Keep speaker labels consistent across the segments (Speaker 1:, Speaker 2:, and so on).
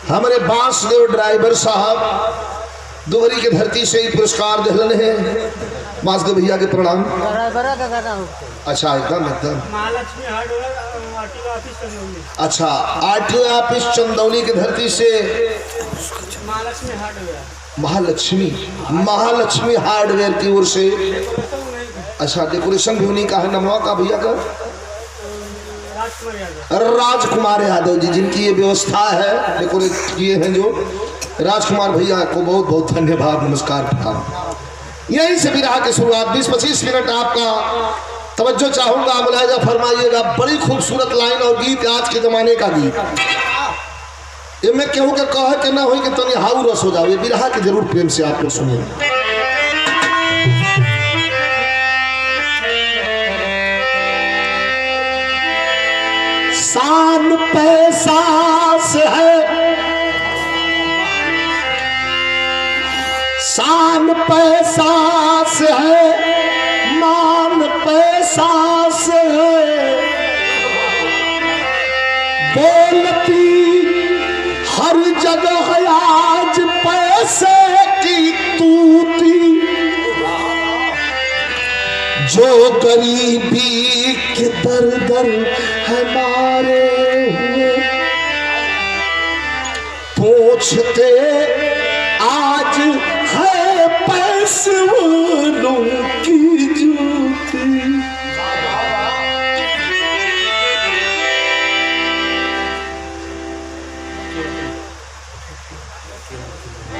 Speaker 1: हमारे बांसदेव ड्राइवर साहब दोहरी के धरती से ही पुरस्कार दिलन है। बांसदेव भैया के प्रणाम। अच्छा एकदम
Speaker 2: महालक्ष्मी हार्डवेयर ऑफिस चंदौली।
Speaker 1: अच्छा आरटीओ ऑफिस चंदौली की धरती से
Speaker 2: महालक्ष्मी हार्डवेयर,
Speaker 1: महालक्ष्मी हार्डवेयर की ओर से। अच्छा डेकोरेशन भी उन्हीं का है। नमवा का भैया का राजकुमार यादव जी, जिनकी ये व्यवस्था है डेकोरेट किए हैं जो राजकुमार भैया को बहुत बहुत धन्यवाद, नमस्कार प्रणाम। यहीं से विराह की शुरुआत 20-25 मिनट आपका तवज्जो चाहूंगा, मुलाहिजा फरमाइएगा। बड़ी खूबसूरत लाइन और गीत, आज के जमाने का गीत। ये मैं कहूँ कि कह के ना हो कि तनी हाउ रस हो जाओ, ये विराह के जरूर प्रेम से आप लोग सुनिए। शान पैसा से है, शान पैसा से है, मान पैसा से है, बोलती हर जगह आज पैसे की तूती, जो गरीबी के दर दर है मारे हुए, पूछते आज है पैसे वालों की जूती।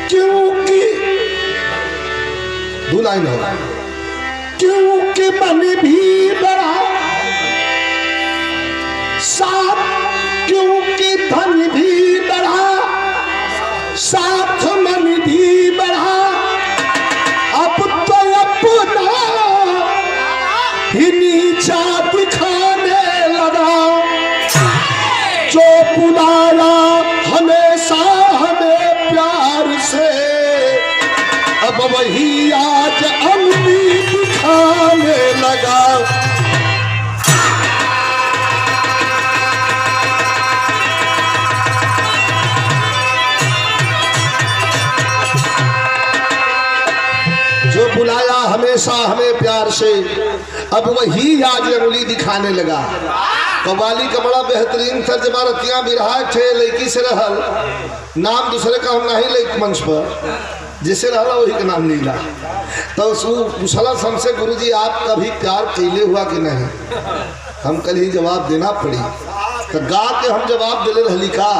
Speaker 1: क्योंकि दो लाइन होगा, क्योंकि मन भी बड़ा साथ, क्योंकि धन भी बढ़ा साथ, मन भी बढ़ा, अब तो अपना ही नीचा दिखाने लगा, जो बुलाया हमेशा हमें प्यार से, अब वही आज अंगली दिखाने लगा। जो बुलाया हमेशा हमें प्यार से, अब वही आज अंगुली दिखाने लगा। कव्वाली का बड़ा बेहतरीन तर्ज रतियां बिरहा थे, लड़की से रहल नाम दूसरे का हम नहीं ले मंच पर, जिसे रहला वही का नाम लीला। तो पूछला हमसे, गुरुजी आप कभी प्यार कैले हुआ कि नहीं? हम कल ही जवाब देना पड़ी, तो गा के हम जवाब दिले रहली का।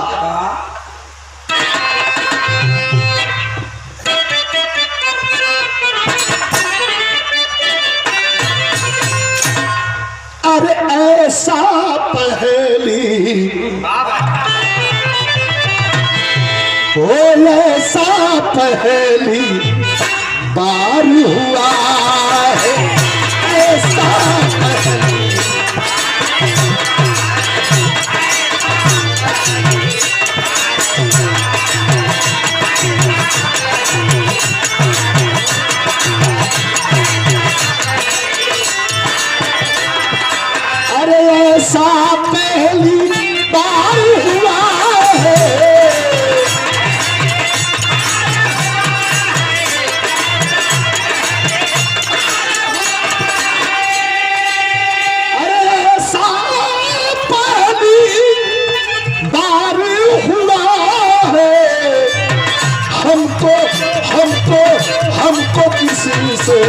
Speaker 1: अरे ऐसा पहेली ओ ऐसा पहेली बार हुआ है, ऐसा पहेली ऐसा पहली बार हुआ है, अरे ऐसा पहली बार हुआ है, हमको किसी से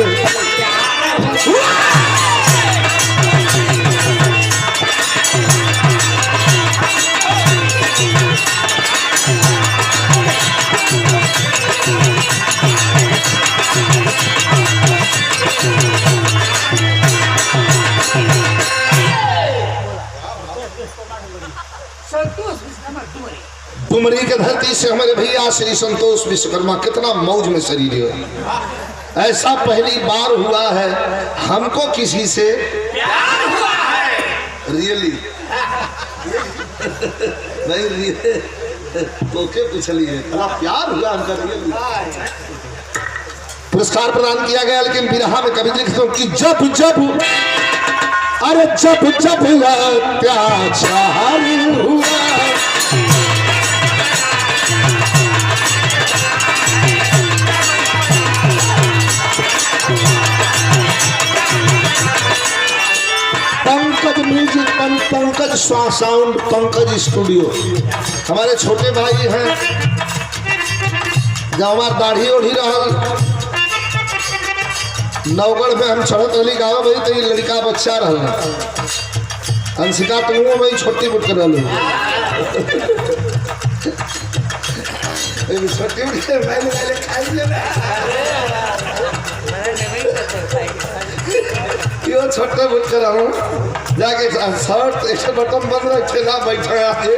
Speaker 1: डुमरी के धरती से हमारे भैया श्री संतोष विश्वकर्मा, कितना मौज में शरीर है। ऐसा पहली बार हुआ है, हमको किसी से प्यार हुआ है। रियली नहीं रियल तो के पूछ लिए प्यार हुआ हमका रियली। पुरस्कार प्रदान किया गया, लेकिन बिरहा में कवि लिखते हैं कि जब जब अरे जब जब अत्याचार हुआ साउंड पंकज स्टूडियो। हमारे छोटे भाई हैं, जब हमार दाढ़ी ओढ़ी रहल नवगढ़ में हम चढ़त रही गाँव भाई, तो ये लड़का बच्चा रहल अंशिका, तुम भाई छोटी बुट कर रही छोटी क्यों छोटे बुट कर रहा हूँ जाके शर्ट एक बटन बंद रखे ना बैठे आके,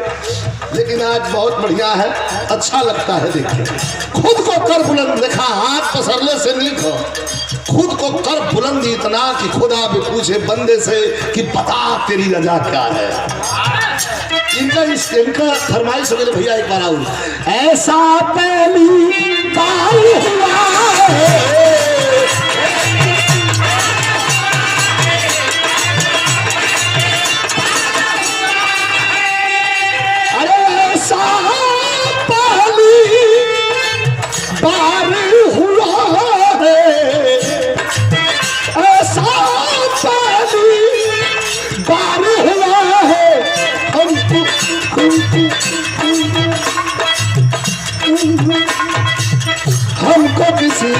Speaker 1: लेकिन आज बहुत बढ़िया है, अच्छा लगता है देखिए। खुद को कर बुलंद, देखा हाथ पसरने से नहीं खो, खुद को कर बुलंद इतना कि खुदा भी पूछे बंदे से कि बता तेरी रजा क्या है। इनका फरमाइश हो गई भैया एक बार आओ। ऐसा पहली बार हुआ है, बार हुआ है, ऐसा पहली बार हुआ है, हमको किसी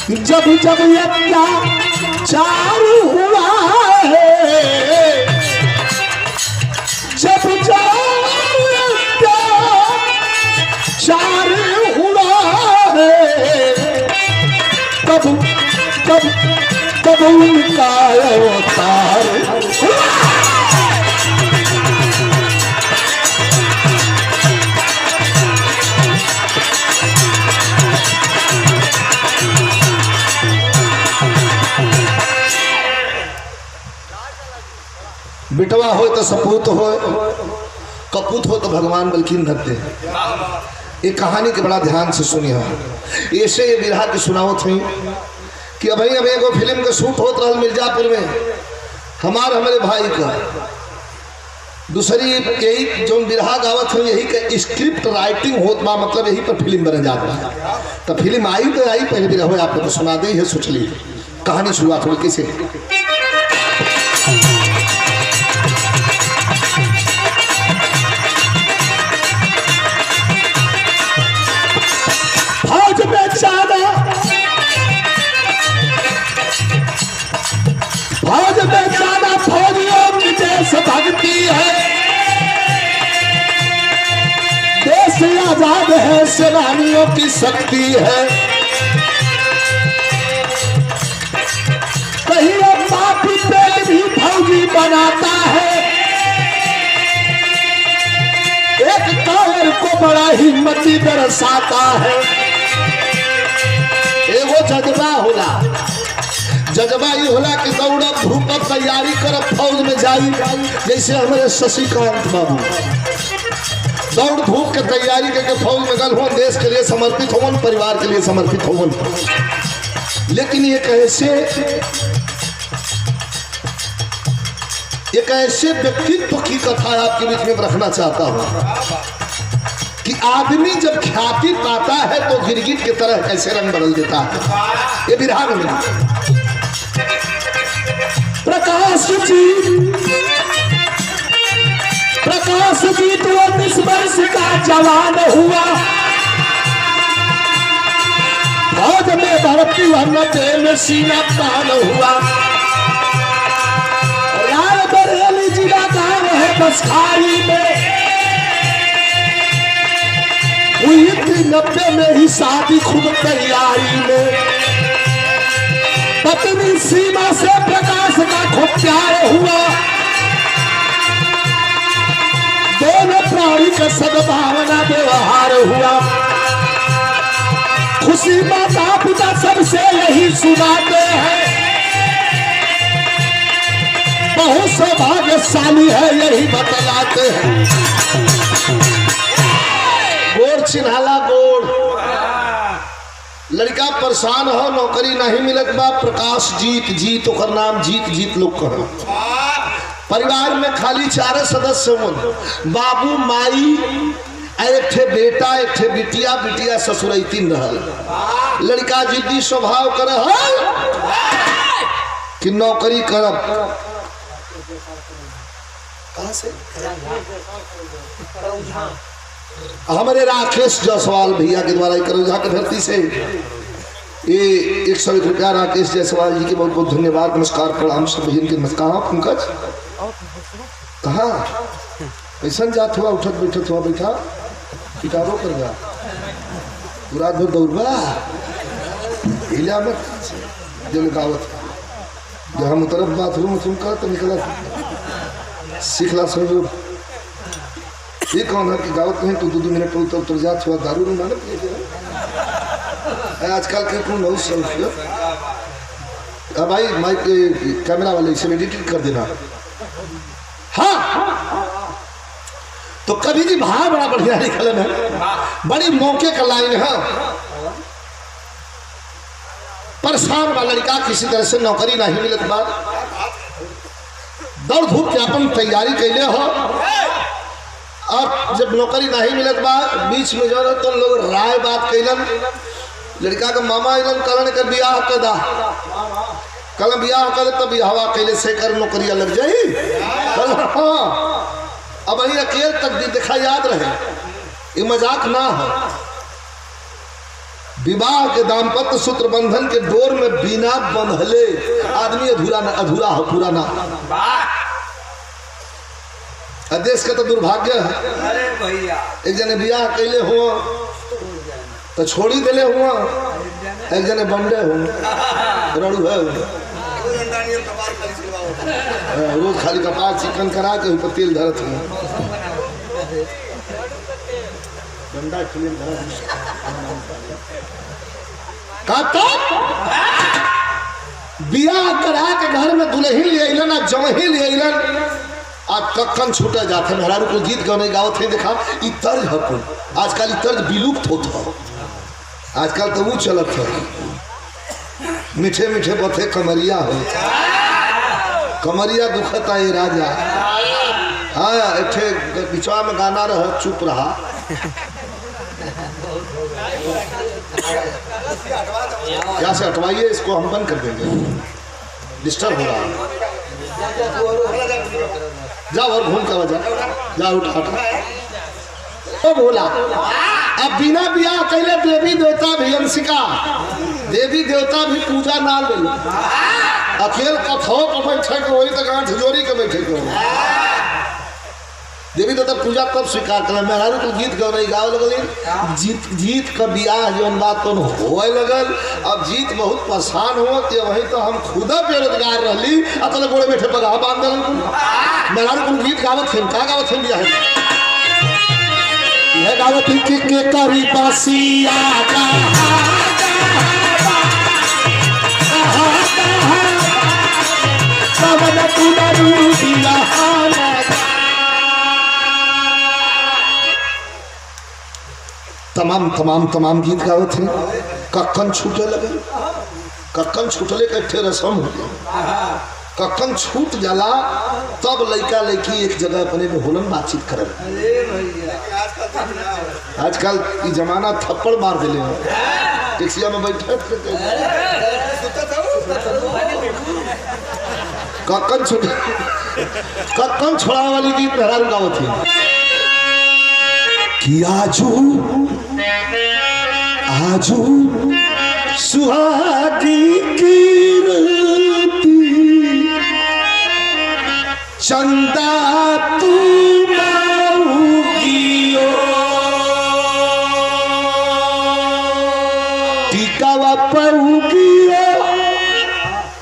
Speaker 1: कि जब जब ये अत्याचार हुआ है, जब अत्याचार हुआ है, तब उनका अवतार हुआ। बिटवा हो तो सपूत हो, कपूत हो तो भगवान बल्किन धरते। ये कहानी के बड़ा ध्यान से सुनिए। ऐसे ये बिरहा की सुनावत हुई कि अभी एगो फिल्म का शूट होत रहा मिर्जापुर में, हमारे भाई का दूसरी यही जो बिरहा गावत हुई, यही का स्क्रिप्ट राइटिंग होत बा, मतलब यही पर फिल्म बन जाता। तो फिल्म आई तो आई, पहले बिरहा आपको तो सुना दी है, सोच ली कहानी शुरुआत हुई कैसे। फौज में ज्यादा फौजियों की देशभक्ति है, देश आजाद है, सेनानियों की शक्ति है। कहीं पापी पेट भी फौजी बनाता है, एक कायर को बड़ा हिम्मती दर्शाता है। एगो जज्बा होला, जज्बा ये होला कि दौड़ब धूपब तैयारी करब फौज में जाई, जैसे हमारे शशिकांत बाबू दौड़ धूप के तैयारी करके फौज में गल हो, देश के लिए समर्पित होवन, परिवार के लिए समर्पित होवन। लेकिन एक ऐसे व्यक्तित्व की कथा आपके बीच में रखना चाहता हूं कि आदमी जब ख्याति पाता है तो गिरगिट की तरह कैसे रंग बदल देता है। ये बिरहा में प्रकाश जी तो 19 वर्ष का जवान हुआ, फौज में भर्ती होने में सीना तान हुआ। रायबरेली जिला गांव है बसखारी में, हुई थी 90 में ही शादी खूब तैयारी में। पत्नी सीमा से प्रकाश का खूब प्यार हुआ, दोनों प्राणी का सद्भावना व्यवहार हुआ। खुशी माता पिता सबसे यही सुनाते हैं, बहुत सौभाग्यशाली है यही बतलाते हैं। गोड़ चिन्हाला गोड़ लड़का परेशान हो, नौकरी नहीं मिलत बा। प्रकाश जीत, जीत ओकर नाम जीत, जीत लोग कह। परिवार में खाली 4 सदस्य हो, बाबू माई एक ठे बेटा एक ठे बिटिया, बिटिया ससुरैतीन रहल। लड़का जिद्दी स्वभाव कर कि नौकरी करब। कहां से? हमारे राकेश जायसवाल भैया के द्वारा करौझा के धरती से ये 101 रुपया राकेश जायसवाल जी के बहुत बहुत धन्यवाद, नमस्कार, प्रणाम सब भजन के नमस्कार। पंकज कहाँ ऐसा जात हुआ, उठत बैठत हुआ, बैठा किताबों कर गया पूरा भर दौड़बा हिला मत। जब गावत जब हम तरफ बाथरूम कर तो निकला सीखला सब। ये कौन है कि गावत नहीं तो 2-2 मिनट उतर जात हुआ, दारू नहीं मानत आजकल के कौन बहुत सब। भाई माइक कैमरा वाले इसे एडिट कर देना। हाँ तो कभी भी भाव बड़ा बढ़िया निकल है, बड़ी मौके का लाइन है। परेशान वाला लड़का किसी तरह से नौकरी नहीं मिलत बा, दौड़ धूप के अपन तैयारी कैले हो। और जब नौकरी नहीं मिलत बा, बीच में जो तो लोग राय बात कैलन। लड़का का मामा इलन कलन कर बियाह कर दा, कल बियाह करे तो बियाहवा कैले से कर नौकरिया लग जाई। हाँ अब वही अकेले तक देखा याद रहे, ये मजाक ना हो। विवाह के दाम्पत्य सूत्र बंधन के डोर में बिना बंधले आदमी अधूरा हो, पूरा ना। देश का तो दुर्भाग्य है।
Speaker 3: अरे भैया
Speaker 1: एक जने बियाह कैले हुआ तो छोड़ी दिले हुआ, एक जने बंडे हो रड़ू है रोज खाली कपार चिकन करा के ऊपर तेल धरत हूँ। बियाह करा के घर में दुल्हन ले अलन आ जमही ले अलन आ कक्कन छूटे जाते। मेहरारू को गीत गाने गावत है, देखा ई तर्ज है। आजकल ई तर्ज विलुप्त होता है, आजकल तो वो चलत है। मीठे मीठे बथे कमरिया हो, कमरिया दुखता है राजा। हाँ एक बिचवा में गाना रहा, चुप रहा। क्या से हटवाइए इसको, हम बंद कर देंगे, डिस्टर्ब हो रहा है। जाओ और घूम कर जा, उठा तो बोला। अब बिना बियाह कैले देवी देवता भी अंशिका, देवी देवता भी पूजा ना ले। अकेल कथो पर बैठे के वही तक झोरी के बैठे के देवी देवता पूजा तब स्वीकार कर। मेहरारू को गीत गाने गावे लगल, जीत जीत का बियाह जौन बात तो होए लगल। अब जीत बहुत परेशान हो कि वही तो हम खुदा बेरोजगार रहली, अतल गोड़े बैठे पगहा बांध दल। मेहरारू को गीत गावत थे, का गावत थे बियाह यह गावत के करी बासिया तमाम गीत गावत थे। कक्कन छूटे लगे, कक्कन छूटले के ठे रसम हो गया। कक्कन छूट जाला तब लड़का लड़की एक जगह अपने में होलन बातचीत करल। आजकल ये जमाना थप्पड़ मार दिले, टैक्सिया में बैठे कक्कन छूट, कक्कन छोड़ा वाली गीत मेहरारू गावत थी कि आजू सुहागी की राती चंदा तू माऊगियो टिकावा पाऊगियो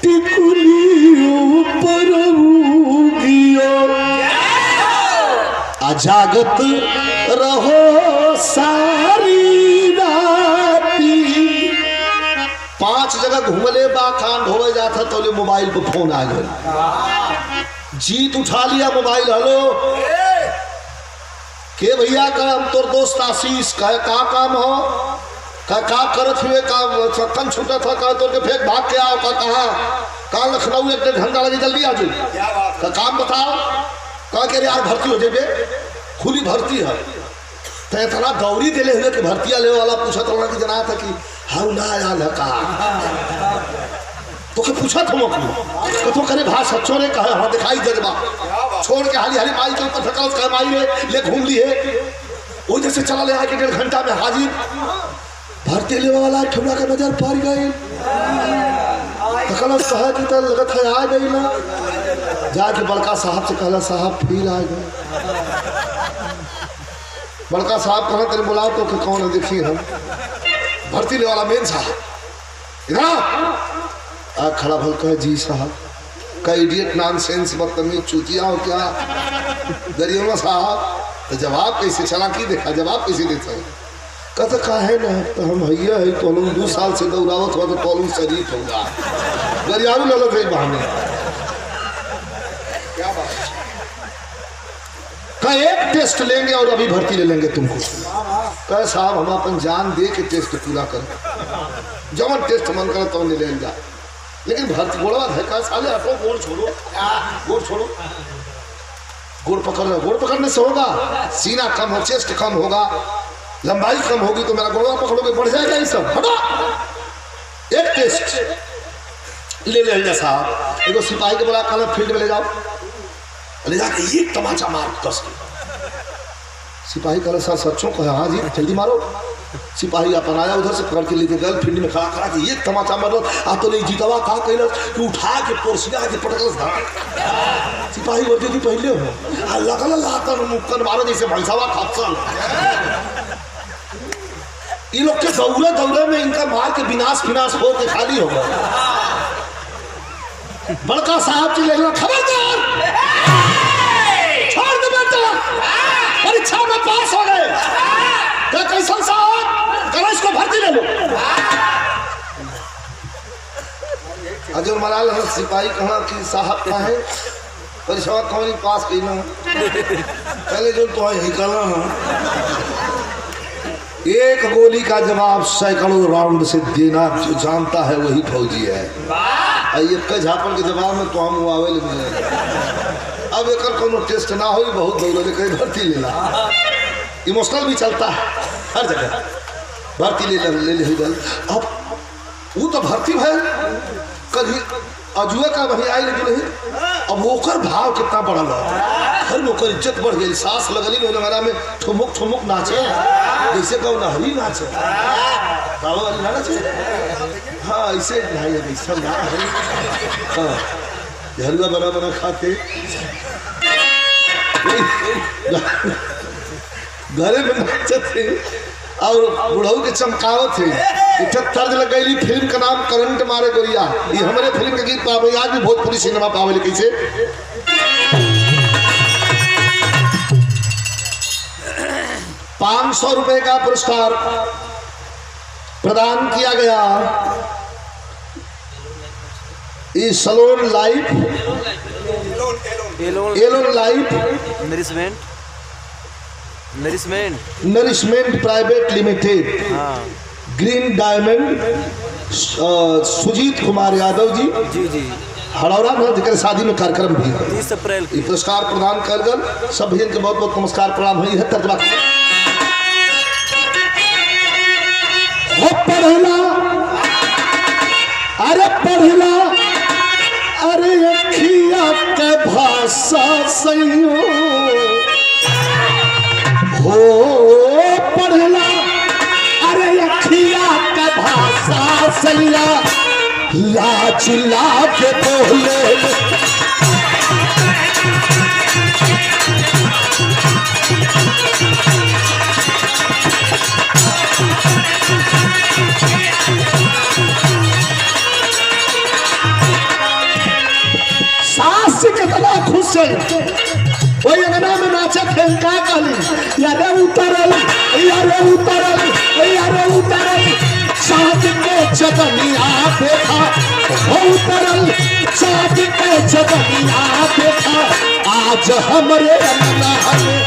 Speaker 1: टिकुलियो परूगियो अजागत रहो सारी राती। 5 जगह घूमले बा, खान ढोवे जाता तो ले मोबाइल पर फोन आ गया। जीत उठा लिया मोबाइल, हेलो के भैया का, हम तोर दोस्त आशीष का काम हो। का करत हुए का सत्तन छूटा था का तो के फेंक भाग के आओ का कहाँ लखनऊ एक 1.5 घंटा लगे जल्दी आ जाओ का काम बताओ का कह रहे यार भर्ती हो जाए खुली भर्ती है तो इतना दौरी दिले हुए कि भर्तिया ले वाला पूछा तो कि जना था कि हम ना आया का तो पूछा था तो करे भाई सच्चों ने कहा हाँ दिखाई जज्बा छोड़ के हाली हाली माई के ऊपर थका उसका माई ले घूम लिए वो जैसे चला ले आके 1.5 घंटा में हाजिर भर्ती लेवा वाला ठुमला के नजर पड़ गई तकलस कहा कि तो लगत है आ गई ना जाके बड़का साहब से कहला साहब फिर आ गए बड़का साहब कहा तेरे बुलाओ तो कि कौन है देखिए हम भर्ती लेवा वाला मेन साहब इधर आ खड़ा भल कहे जी साहब का इडियट नॉनसेंस बदतमीज चूतिया हो क्या दरिया साहब तो जवाब कैसे चला की देखा जवाब कैसे देता है कहता का है ना तो हम भैया है तोलूं 2 साल से दौड़ावत हुआ तो तोलूं शरीफ होगा गरियारू ललत है बहाने क्या बात का एक टेस्ट लेंगे और अभी भर्ती ले लेंगे तुमको कह साहब हम अपन जान दे के टेस्ट पूरा कर जवन टेस्ट मन करे तो ले जा लेकिन भर्ती गोड़वा है का साले हटो गोड़ छोड़ो गोड़ पकड़ने से होगा सीना कम हो चेस्ट कम होगा लंबाई कम होगी तो मेरा गोड़ा पकड़ोगे बढ़ जाएगा ये सब हटो एक टेस्ट ले ले साहब एगो सिपाही के बोला कहना फील्ड में ले जाओ ले जाके एक तमाचा मार कस सिपाही कहला सर सच्चों कहा हाँ जी जल्दी मारो सिपाही अपन आया उधर से पकड़ के लेके गए फील्ड में खड़ा करा के एक तमाचा मारो आ तो नहीं जीतवा कहा कहलस कि उठा के पोरसिया के पटकलस सिपाही वर्दी की पहले हो आ लगल लातन मुक्कन मारो जैसे भैंसावा खपसल ये लोग के दौरे में इनका मार के विनाश हो के खाली होगा बड़का साहब जी लेना खबरदार छोड़ दे बेटा परीक्षा में पास हो गए क्या कैसा साहब कल इसको भर्ती ले लो अजर मलाल सिपाही कहा कि साहब कहा है परीक्षा कौन पास की ना पहले जो तो यही करना ना एक गोली का जवाब सैकड़ों राउंड से देना जो जानता है वही फौजी है एक झापन के जवाब में तो हम आवे अब एक कोनो टेस्ट ना हो बहुत दौड़े कहीं भर्ती लेना इमोशनल भी चलता है हर जगह भर्ती ले अब वो तो भर्ती भाई कभी अजुआ का वही आई लेकिन नहीं अब ओकर भाव कितना बढ़ल हर ओकर इज्जत बढ़ गई सांस लगली नहीं हमारा में ठुमुक नाचे जैसे कहूँ नहरी नाचे ना नाचे हाँ ऐसे नहीं ऐसा ना है हाँ हलवा बना खाते घरे में नाचे थे और बुढ़ऊ के चमकावत थे तर्ज लग गई फिल्म का नाम करंट मारे गोरिया ये हमारे फिल्म के गीत पावे आज भी भोजपुरी सिनेमा पावे कैसे 500 रुपए का पुरस्कार प्रदान किया गया इस salon life alone life nourishment private limited green diamond Sujit Kumar Yadav ji Hadaura में जिक्र शादी में कार्यक्रम भी
Speaker 3: 30 अप्रैल
Speaker 1: पुरस्कार प्रदान कर गल सब भैया के बहुत बहुत नमस्कार प्रणाम हुई है तर्जमा हो पढ़ला अरे अखिया के भाषा सैयो हो पढ़ला अरे अखिया के भाषा सैया लाज लाज बोले सास कितना खुश है वही अंगना में नाचा थे का कहली यारे उतरल साथ के जगनिया देखा उतरल साथ के जगनिया देखा आज हमरे अंगना में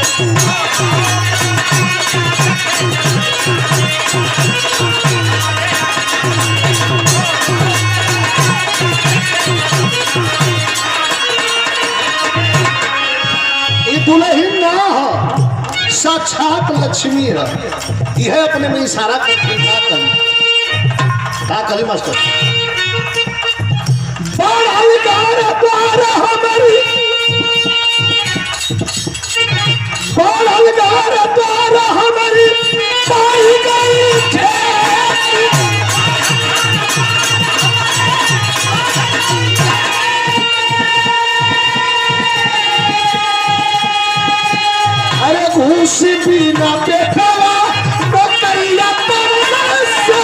Speaker 1: ये दुल्हन ना हो, साक्षात लक्ष्मी है। यह अपने में इशारा करके क्या करी मास्टर? बढ़ल गार द्वार हमारी, बढ़ल गार द्वार हमारी पाई गई थे। अरे घूस भी ना बेटवा बकैया से।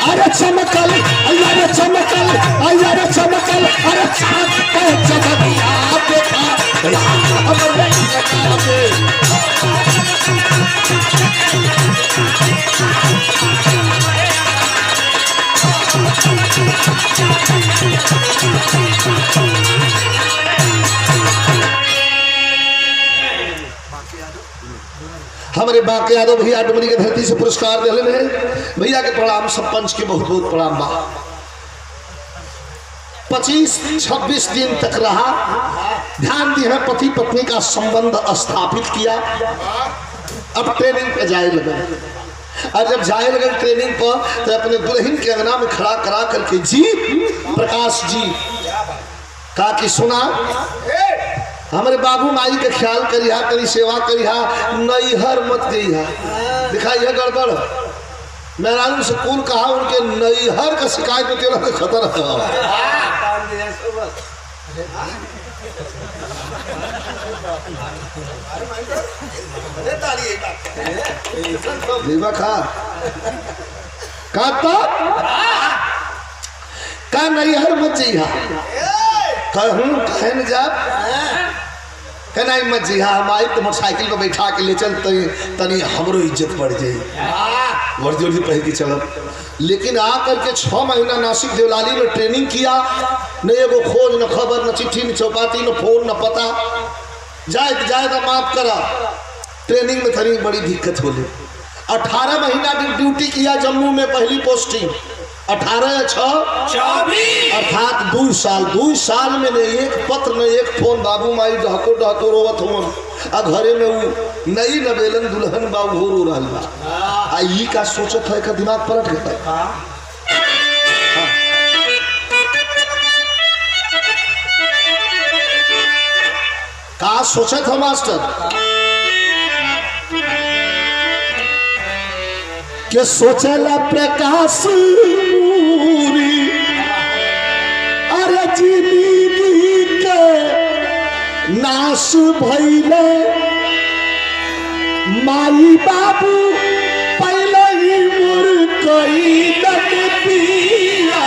Speaker 1: अरे चमकल, अरे चमकल, अरे चमकल, अरे चमकिया देखा हमारे बाके यादव भैया डुमरी के धरती से पुरस्कार दिले में भैया के प्रणाम, सब पंच के बहुत बहुत प्रणाम बा। 25-26 दिन तक रहा, ध्यान दिए पति पत्नी का संबंध स्थापित किया। अब ट्रेनिंग पे जाए लगे, और जब जाए लगे ट्रेनिंग पर तो अपने दुल्हन के अंगना में खड़ा करा करके जी प्रकाश जी कहा कि सुना हमारे बाबू माई के ख्याल करिहा, करी सेवा करिहा, नैहर मत गईहा। दिखाइए गड़बड़ मेहरानू से कौन कहा उनके नैहर का शिकायत में तेरा खतर का नैहर मत जइहा। कहूँ कहे न जा कहना मत जी। हाँ हम आई तो मोटरसाइकिल पर बैठा के ले चल तनी हमरो इज्जत बढ़ जाए, वर्दी वर्दी पहन के चलो। लेकिन आकर के 6 महीना नासिक देवलाली में ट्रेनिंग किया, न एगो खोज, न खबर, न चिट्ठी, न चौपाती, न फोन, न पता। जाए तो माफ करा, ट्रेनिंग में थोड़ी बड़ी दिक्कत हो गई। 18 महीना ड्यूटी किया जम्मू में, पहली पोस्टिंग 18-6 अर्थात 2 साल। 2 साल में न एक पत्र न एक फोन। बाबू माई डहको डहको रोवत हुन, आ घरे में वो नई नवेलन दुल्हन बाबू हो रो रहल बा। ई का सोचत है का दिमाग पलट गया। का सोचत हो मास्टर के सोचला प्रकाश पूरी, अरे जिंदगी के नाश भइले माई बाबू पहले ही मुर कई पिया।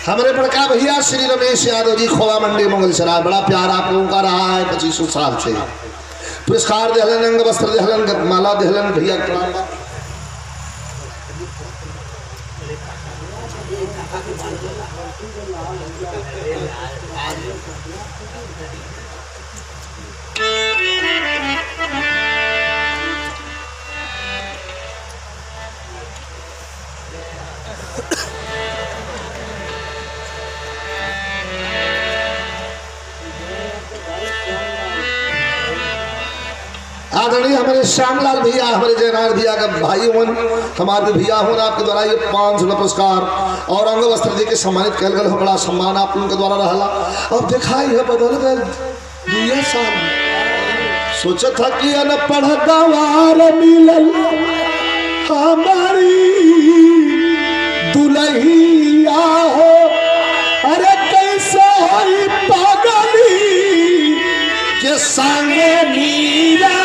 Speaker 1: हमारे बड़का भैया श्री रमेश यादव जी खोवा मंडी मंगलसराय, बड़ा प्यार आप लोगों का रहा है 25 साल से। पुरस्कार देहलन, अंग वस्त्र देहलन, माला देहलन। भैया आदरणीय हमारे श्यामलाल भैया, हमारे जयनारायण भैया का भाई होन, हमारे भैया होन, आपके द्वारा ये 500 पुरस्कार और अंग वस्त्र दे के सम्मानित कल गल। बड़ा सम्मान आप लोगों के द्वारा रहा। अब देखा है बदल गए 2 साल। सोचा था कि अनपढ़ गवार मिलल हमारी दुल्हिया हो, अरे कैसे होई पागली के संगे मीरा।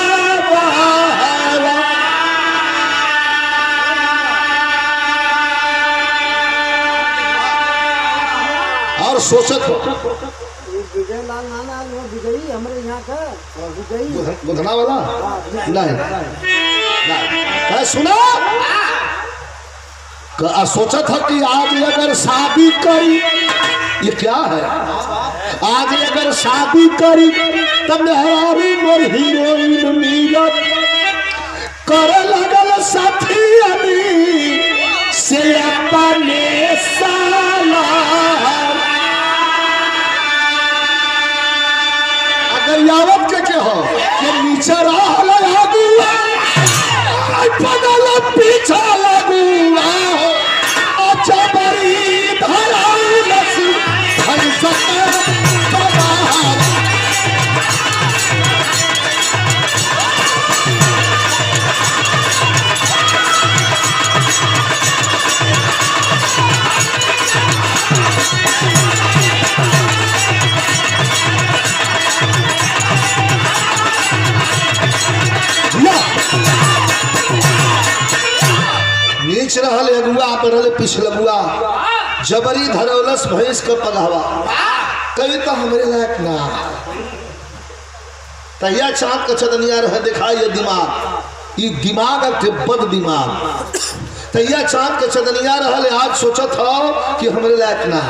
Speaker 1: और सोचत हो
Speaker 2: विजय लाल नाना विजयी हमारे यहाँ
Speaker 1: बुधना वाला नहीं नहीं सुना सोचा था कि आज अगर शादी करी, ये क्या है, आज अगर शादी करी तब हमारी मोर हीरोइन मीरत कर लगल साथी अली से अपने साला। अगर यावत के हो कि नीचे रहा लगुआ बदल पीछा लगुआ अच्छा बड़ी धराउलस हर सके बाहर। नीच रहल अगुआ पर पिछलगुआ जबरी धरौलस भैंस का पगहवा कई तो हमरे लायक ना तहिया चाँद का चदनिया रह देखा ये दिमाग बद दिमाग तहिया चाँद का चदनिया रहल आज सोचत हो कि हमरे लायक ना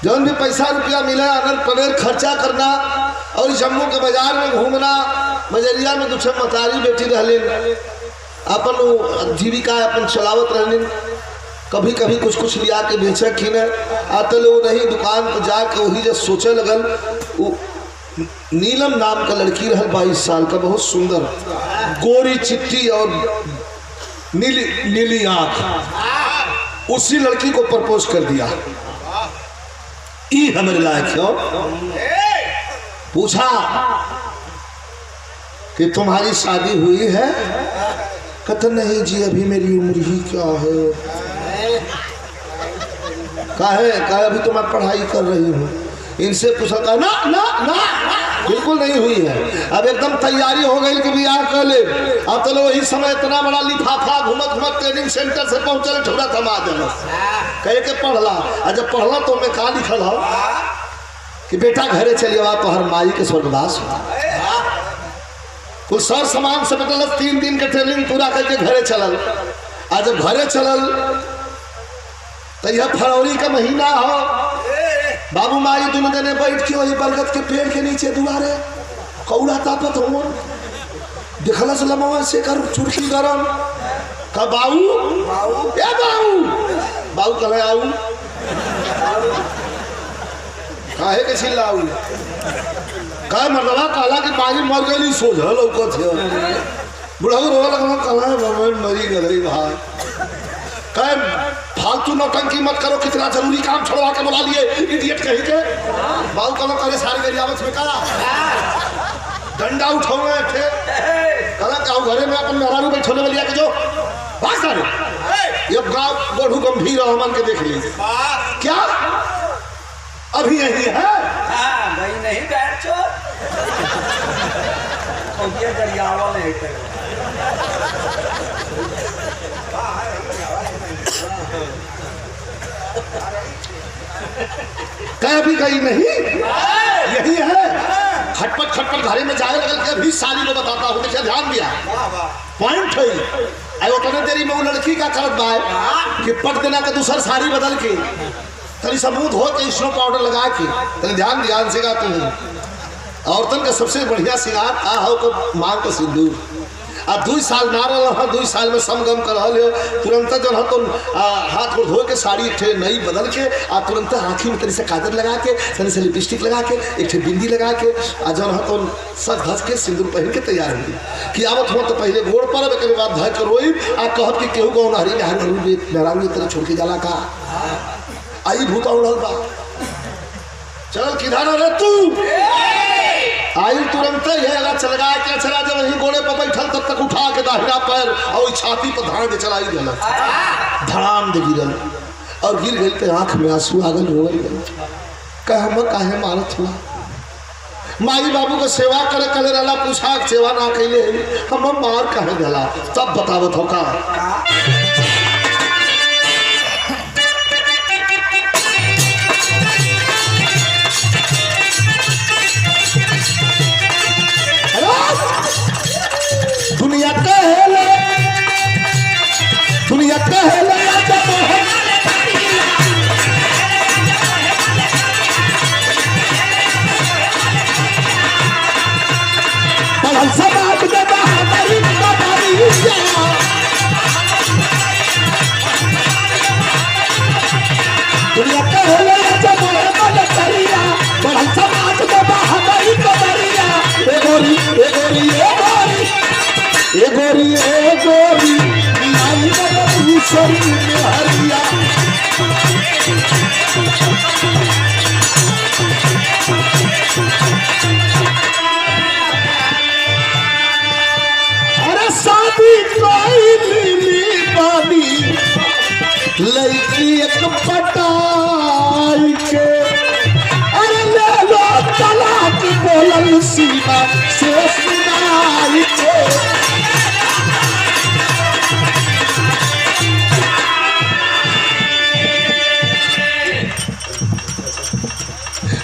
Speaker 1: जौन भी पैसा रुपया मिला अगर पनेर खर्चा करना और जम्मू के बाजार में घूमना मजरिया में दूसरे मतारी बेटी रहले अपन जीविका अपन चलावत रहने कभी कभी कुछ कुछ लिया के बेचे खीन आते लोग नहीं दुकान पर जाके वही जब सोचे लगल वो नीलम नाम का लड़की रहल 22 साल का बहुत सुंदर गोरी चिट्टी और नीली नीली आंख उसी लड़की को प्रपोज कर दिया। ई हमारे लायक हो पूछा कि तुम्हारी शादी हुई है, कहता नहीं जी अभी मेरी उम्र ही क्या है, काहे अभी तो मैं पढ़ाई कर रही हूँ। इनसे पूछा था ना ना ना बिल्कुल नहीं हुई है, अब एकदम तैयारी हो गई कि बियाह कर ले। अब तो वही समय इतना बड़ा लिफाफा घुमत ट्रेनिंग सेंटर से पहुंचल ठोरा थमा देना कहे के पढ़ला। और जब पढ़ला तो मैं कहा लिखल हो कि बेटा घरे चलिए तो हर माई के स्वर्गवास हो। कुछ सर सामान से बदल 3 दिन के ट्रेनिंग पूरा करके घरे चलल। आज जब घरे चलल तो यह फरवरी का महीना हो, बाबू माई दोनों जने बैठ के वही बरगद के पेड़ के नीचे दुआरे कौड़ा तापत हो देखला से लमवा से कर चुरकी गरम का बाऊ ए बाऊ कहे आऊ काहे के चिल्लाऊ का मरदवा काला के पानी मर गई सोझल लौकत है बुढ़ऊ रोवा लगना कला मरी गई भाई कहे फालतू नौटंकी मत करो, कितना जरूरी काम छोड़वा के बुला लिए इडियट कहीं के। बाबू कलो करे सारी गरियावत में करा डंडा उठाओगे थे कला काऊ घरे में अपन मेहरारू बैठोले वाली के जो भाग सारे ये गांव बड़ू गंभीर रहमान के देख लीजिए क्या अभी यही है।
Speaker 3: हां भाई नहीं बैठ चो ये गरियावा नहीं है
Speaker 1: कह भी गई नहीं यही है। खटपट घरे में जाए लगल के भी साली को बताता हूँ देखिए ध्यान दिया पॉइंट है आई उतने देरी में वो लड़की का करत बाय कि पट देना का दूसर साड़ी बदल के तनी सबूत हो के स्नो पाउडर लगा के तनी ध्यान से गाती हूँ। औरतन का सबसे बढ़िया सिंगार आ हो को मांग का सिंदूर आ 2 साल ना रहा 2 साल में समगम कर रहा तुरंत जो है तो हाथ को धो के साड़ी एक नई बदल के आ तुरंत आँखी में तरी से काजल लगा के तनी से लिपस्टिक लगा के एक बिंदी लगा के आ जो है तो सज धस के सिंदूर पहन के तैयार होगी कि आवत हो तो पहले गोड़ पर एक बात धर कर रोई आ कहत कि केहू को नहरी नहरावी तरह छोड़ के जाला का आई भूता उड़ल बा चल किधर रे तू आई तुरंत ही अगर चल गया क्या चला जब वहीं गोड़े पर बैठल तब तक उठा के दाहिना पैर और छाती पर धान के चलाई गल धड़ाम दे गिरल और गिर गई पे आंख में आंसू आ गल रोल गल कहे काहे मारत हुआ माई बाबू को सेवा करे करे रहला पूछा सेवा ना कैले हम मार काहे देला तब बतावत हो का छोरी में हरिया अरे शादी कोई लीली बानी लड़की एक पटाई के अरे ले लो तलाक बोलल सीमा से सुनाई के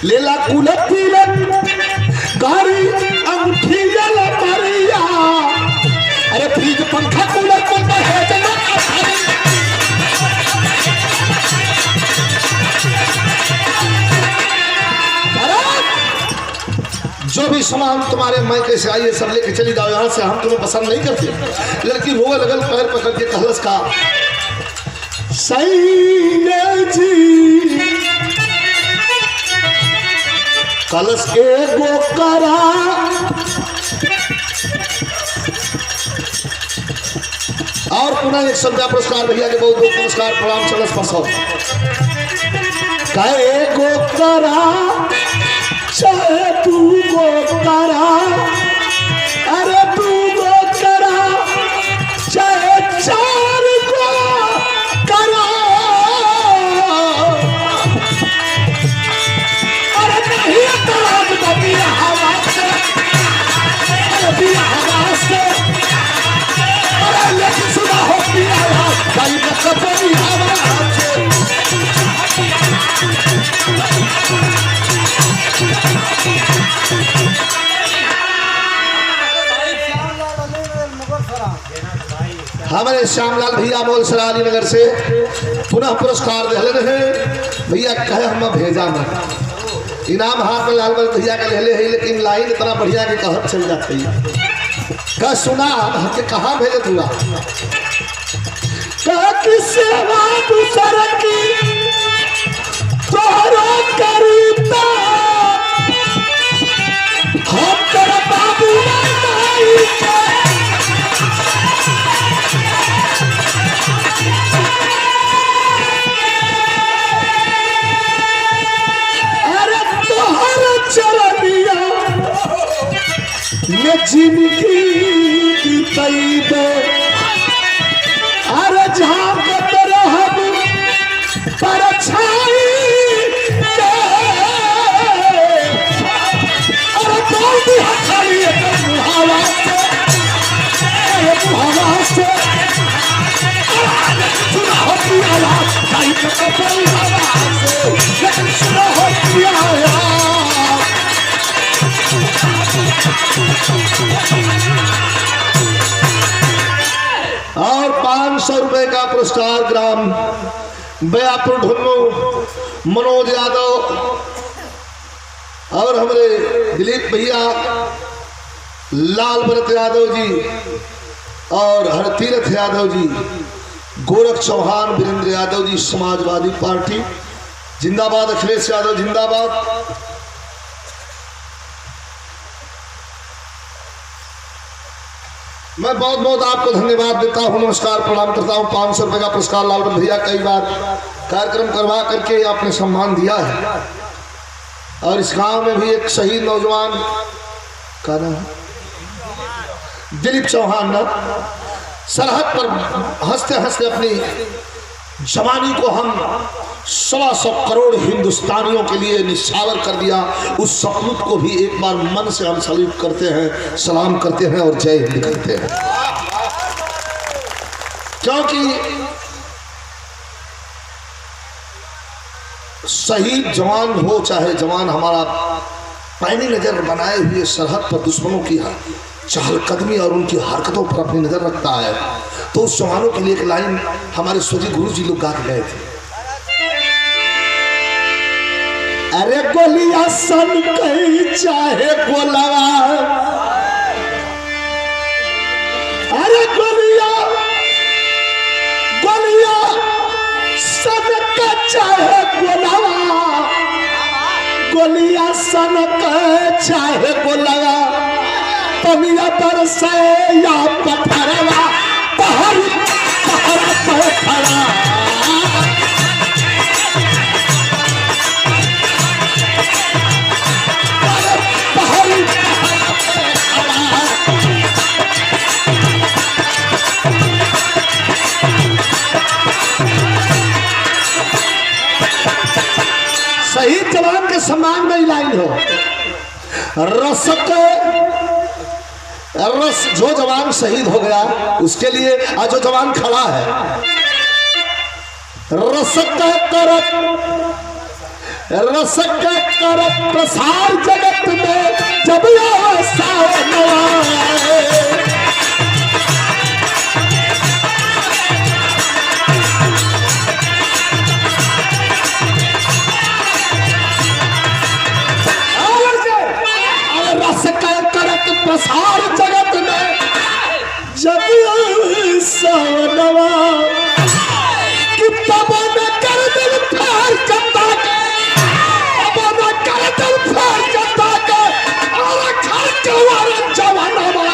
Speaker 1: लेला कुलत तिलक गाड़ी अंगूठी जल मरिया अरे फ्रिज पंखा कूलर पंखा है जना जो भी सामान तुम्हारे मायके से आइए सब लेके चली जाओ यहाँ से, हम तुम्हें पसंद नहीं करते। लड़की रोए लगल पैर पकड़ के कहलस का सही जी कलश एगो करा और पुनः एक संध्या पुरस्कार भैया के बहुत बहुत पुरस्कार प्रणाम चलस परसों कहे गो करा चाहे तू गो करा अरे तू गो करा चाहे चार गो करा अरे नहीं तलाक दबी हवा से अरे हवा से अरे लेकिन सुना हो पिया भाई कभी हवा से हमारे श्यामलाल भैया मोल सराली नगर से पुनः पुरस्कार दे रहे भैया कहे हम भेजा न इनाम हाथ में लालबल भैया का ले है लेकिन लाइन इतना बढ़िया कि कहत चल जाती का सुना हमके कहाँ भेजे तुआ की सेवा दूसर की तोहरो करीता हम तेरा बाबू नहीं अरे तोहर चरनिया में जिंदगी बीतई दे अरे जहाँ पर हम परछाई अरे कौन भी हथाली मुहावा से अरे मुहावा से सुना होती आवाज कहीं पे कोई हवा से लेकिन सुना होती आवाज और 500 रुपए का पुरस्कार ग्राम बयापुर ढुन्नू मनोज यादव और हमारे दिलीप भैया लाल भरत यादव जी और हरतीरथ यादव जी गोरख चौहान वीरेंद्र यादव जी समाजवादी पार्टी जिंदाबाद अखिलेश यादव जिंदाबाद। मैं बहुत बहुत आपको धन्यवाद देता हूँ नमस्कार प्रणाम करता हूँ। 500 रुपए का पुरस्कार लाल भैया कई बार कार्यक्रम करवा करके आपने सम्मान दिया है और इस गांव में भी एक शहीद नौजवान का नाम दिलीप चौहान ना सरहद पर हंसते हंसते अपनी जवानी को हम 125 करोड़ हिंदुस्तानियों के लिए निछावर कर दिया। उस सपूत को भी एक बार मन से हम सल्यूट करते हैं, सलाम करते हैं और जय हिंद कहते हैं, क्योंकि शहीद जवान हो चाहे जवान हमारा पैनी नजर बनाए हुए सरहद पर दुश्मनों की चहलकदमी और उनकी हरकतों पर अपनी नजर रखता है, तो उस जवानों के लिए एक लाइन हमारे स्वजी गुरु जी लोग गा के गए थे। अरे गोलिया सन कहीं चाहे गोलावा, अरे गोलिया गोलिया सन का चाहे गोलावा, गोलिया सन का चाहे गोलावा, पनिया पर से या पत्थरवा पहाड़ पहरा पे खड़ा। पहरी पहरा पे खड़ा। शहीद जवान के सम्मान में लाइन हो। रसक रस जो जवान शहीद हो गया उसके लिए आज जो जवान खड़ा है, रसक करत प्रसार जगत में जब यह सावन आए। प्रसार जगत में जब सावनवा कि तब न कर दिल फार करता के, तब न कर दिल फार करता के और खर कवार जवानवा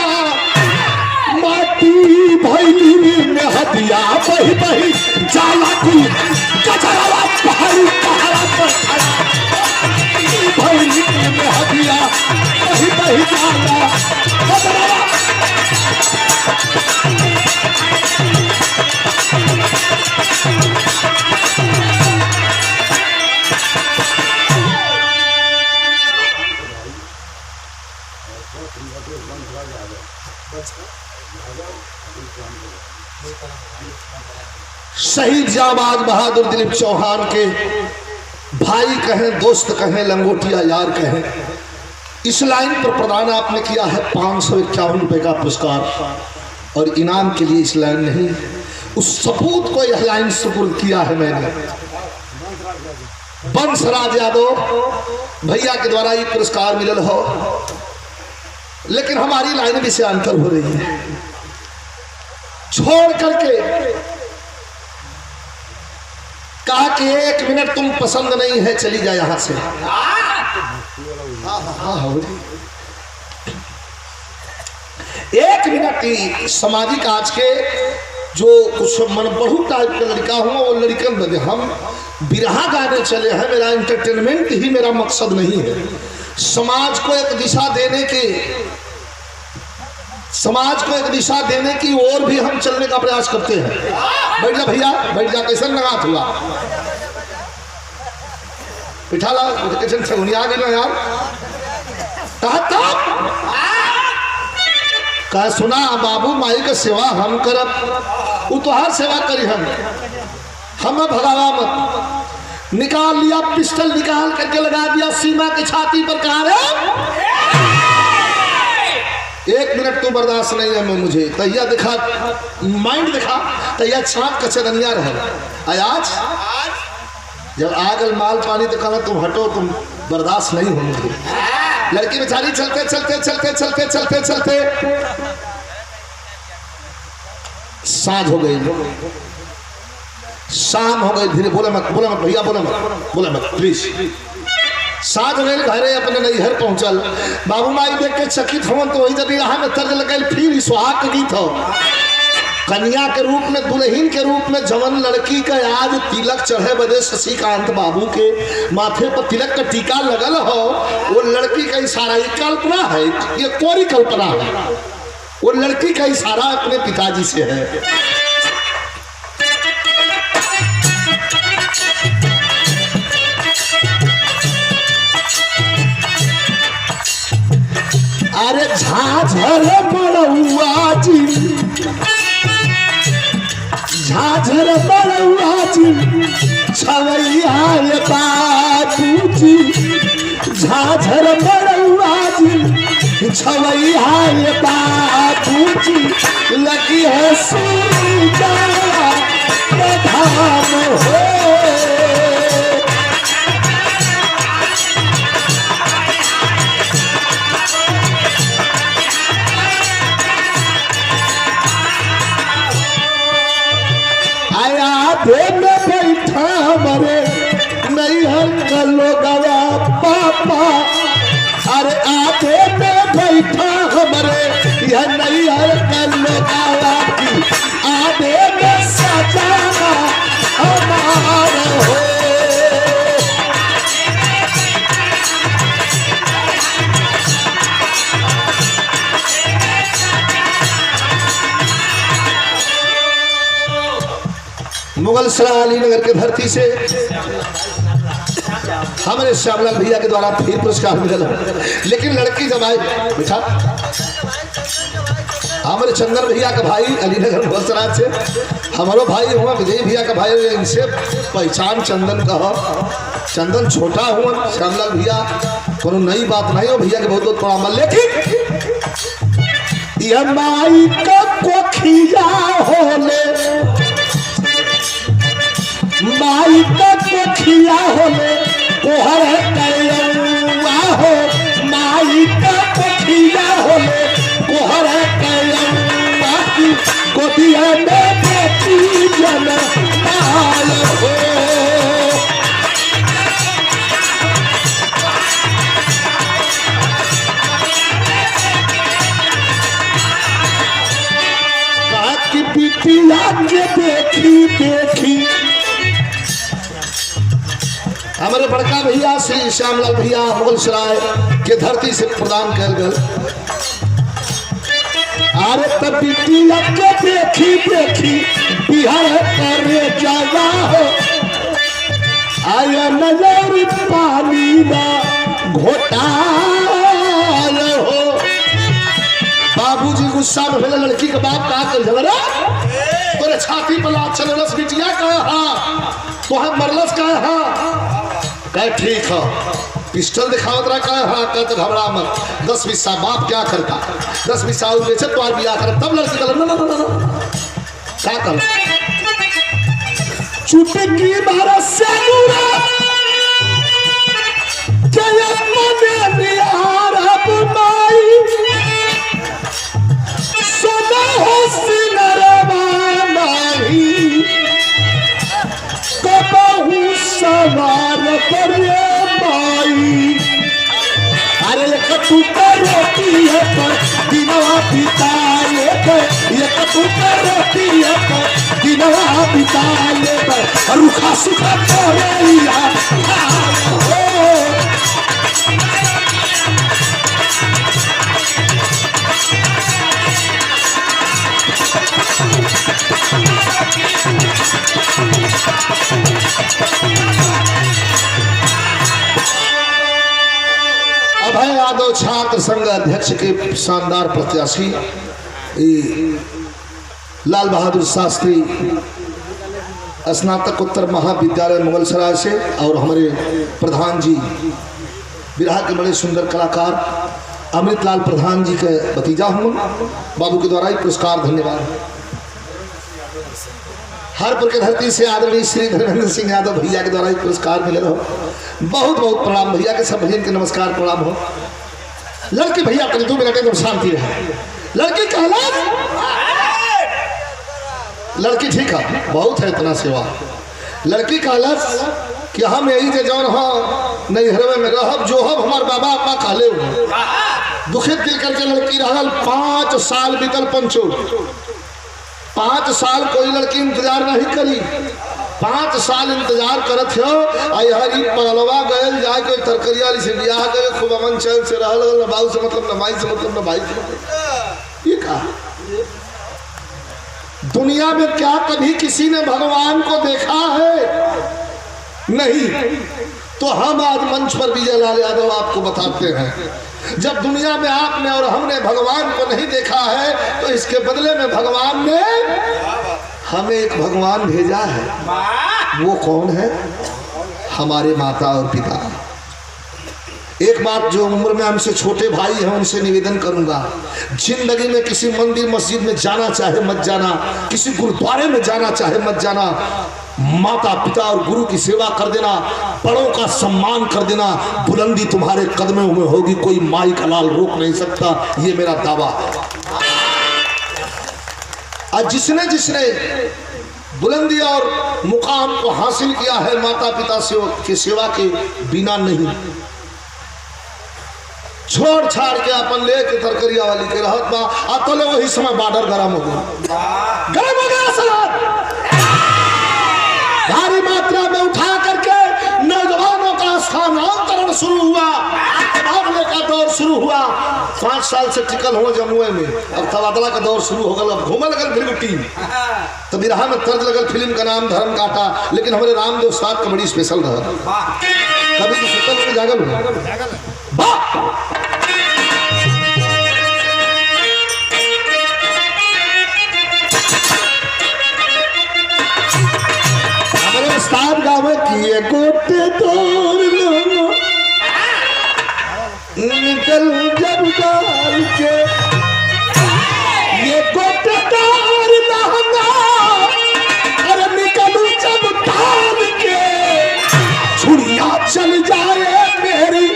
Speaker 1: माटी भैली में हदिया बही बही जाला की कचरावा पहाड़ी पहाड़ा पर खड़ा। भैली में हदिया बही बही जाला शहीद जाबाज बहादुर दिलीप चौहान के भाई कहें, दोस्त कहें, लंगोटिया यार कहें, इस लाइन पर प्रदान आपने किया है 551 रुपए का पुरस्कार। और इनाम के लिए इस लाइन नहीं, उस सपूत को यह लाइन सुपुर्द किया है मैंने। बंसराज यादव भैया के द्वारा ये पुरस्कार मिलल हो, लेकिन हमारी लाइन भी से अंतर हो रही है। छोड़ करके कहा कि 1 मिनट तुम पसंद नहीं है चली जाए यहां से। एक मिनट ही सामाजिक आज के जो कुछ मन बढ़ू टाइप का लड़का हुआ वो लड़कन बने, हम बिरहा गाने चले हैं। मेरा एंटरटेनमेंट ही मेरा मकसद नहीं है। समाज को एक दिशा देने की, समाज को एक दिशा देने की ओर भी हम चलने का प्रयास करते हैं। बैठ जा भैया, बैठ जा। कैसे लगात हुआ बिठाला कैसे छगुनिया गई यार। कह सुना बाबू माई का सेवा हम करब, वो तोहार सेवा करी हम भगावा मत। निकाल लिया पिस्टल, निकाल करके लगा दिया सीमा की छाती पर। कहा रे 1 मिनट तो बर्दाश्त नहीं है मैं मुझे। तैया दिखा माइंड दिखा, तैया छाप कचरनिया रहे। आज जब आगल माल पानी तो कहना तुम हटो, तुम बर्दाश्त नहीं हो मुझे। लड़की बेचारी चलते चलते चलते चलते चलते चलते साँझ हो गई, शाम हो गई। धीरे बोले मत भैया, बोले मत प्लीज। साथ में घरे अपने नैहर पहुंचल। बाबू माई देख के चकित हो तो वही जब यहाँ में तर्ज लगल। फिर सुहाग गीत हो, कन्या के रूप में, दुल्हन के रूप में जवन लड़की का आज तिलक चढ़े बदे शशिकांत बाबू के माथे पर तिलक का टीका लगल हो, वो लड़की का इशारा, ये कल्पना है, ये कोरी कल्पना है। वो लड़की का इशारा अपने पिताजी से है। अरे झाझर बड़ुआ जी, झाझर बड़ुआ जी, छवैया बाबू जी, झाझर बड़ुआ जी, छवैया बाबू जी, लगी है सूजा धाम हो। में बैठा मरे नैहर का लोगवा पापा, अरे आधे में बैठा हमारे यह मुगल सराय अलीनगर के धरती से हमारे श्यामलाल भैया के द्वारा फिर पुरस्कार मिला। लेकिन लड़की जब आई बेटा, हमारे चंदन भैया का भाई अलीनगर मुगल सराय से हमारो भाई हुआ विजय भैया का भाई, इनसे पहचान चंदन का हो। चंदन छोटा हुआ, श्यामलाल भैया कोनो नई बात नहीं हो, भैया के बहुत बहुत प्रणाम। लेकिन यह माई का कोखिया होले, माई का कोखिया होले तोहर कयौआ हो, माई का कोखिया होले तोहर कयौआ की गोदिया में बेटी जनमाल हो। पिटिया के देखी देखी हमारे बड़का भैया श्री श्यामलाल भैया मुगल सराय के धरती से प्रदान कर गए। अरे तब पिटिया के देखी देखी बिहार करे जावा हो, आया नजर पानी ना घोटाल हो। बाबूजी गुस्सा में भेले, लड़की के बाप का कर झगड़ा तोरे छाती पर लात चलरस बिटिया का हां तो हम मरलस का हां कह ठीक है, पिस्टल दिखावत रहा का हां कह तो घबरा मत, 10 पैसा बाप क्या करता, 10 पैसा और बेचे तो और बियाह कर। तब लड़की का ना क्या कर चुटकी मारा से नूरा जय मन निहार अब माई सदा हो सिनरवानी कबहू सवार करे माई। अरे ये कटू का रोटी है पर दिनवा बिताए पर, ये कटू का रोटी है पर दिनवा बिताए पर, रुखा सुखा तोरेया अभय यादव छात्र संघ अध्यक्ष के शानदार प्रत्याशी लाल बहादुर शास्त्री स्नातकोत्तर महाविद्यालय मुगल सराय से, और हमारे प्रधान जी बिरहा के बड़े सुंदर कलाकार अमृतलाल प्रधान जी के भतीजा हूँ, बाबू के द्वारा ही पुरस्कार। धन्यवाद। हरपुर के धरती से आदरणीय श्री धर्मेंद्र सिंह यादव भैया के द्वारा ही पुरस्कार मिले हो। बहुत बहुत प्रणाम भैया के, सब भैया के नमस्कार प्रणाम हो। लड़की भैया कल 2 मिनट एकदम शांति रहे। लड़की कहला लड़की ठीक है, बहुत है इतना सेवा। लड़की कहला कि हम यही जे जौन हाँ नहीं हरवे में रहब जो हम हमार बाबा अपना कहले हुए। दुखित दिल करके लड़की रहल 5 साल बीतल पंचो, 5 साल कोई लड़की इंतजार नहीं करी, 5 साल इंतजार करत हो। हरी पगलवा गयल जाए कोई तरकरिया से बियाह करे, खूब अमन चैन से रहल, न बाबू से मतलब न माई से मतलब न भाई से मतलब। ये कहा दुनिया में क्या कभी किसी ने भगवान को देखा है? नहीं। तो हम आज मंच पर विजय लाल यादव आपको बताते हैं, जब दुनिया में आपने और हमने भगवान को नहीं देखा है तो इसके बदले में भगवान ने हमें एक भगवान भेजा है। वो कौन है? हमारे माता और पिता। एक बात जो उम्र में हमसे छोटे भाई हैं उनसे निवेदन करूंगा, जिंदगी में किसी मंदिर मस्जिद में जाना चाहे मत जाना, किसी गुरुद्वारे में जाना चाहे मत जाना, माता पिता और गुरु की सेवा कर देना, बड़ों का सम्मान कर देना, बुलंदी तुम्हारे कदमों में होगी, कोई माई का लाल रोक नहीं सकता, ये मेरा दावा है। आज जिसने जिसने बुलंदी और मुकाम को हासिल किया है माता पिता की सेवा के बिना नहीं, छोड़ छाड़ के अपन लेके तरकरिया वाली के रहत बा, अतले वही समय बॉर्डर गरम हो गया सलाद भारी मात्रा में उठा करके नौजवानों का स्थानांतरण शुरू हुआ, तबादले का दौर शुरू हुआ। 5 साल से टिकल हो जमुए में। अब तबादला का दौर शुरू हो गया, अब घूमल लगल फिल्म टीम। तो बिरहा में तर्ज लगल फिल्म का नाम धर्म काटा, लेकिन हमारे रामदेव साहब का बड़ी स्पेशल रहा। कभी तो सुतल में जागल हो हमारे उस्ताद गावे किए गोटे तोड़ लो निकल जब डाल के ये गोटे तोड़ लहंगा अरे निकलू जब डाल के छुड़िया चल जाए मेरी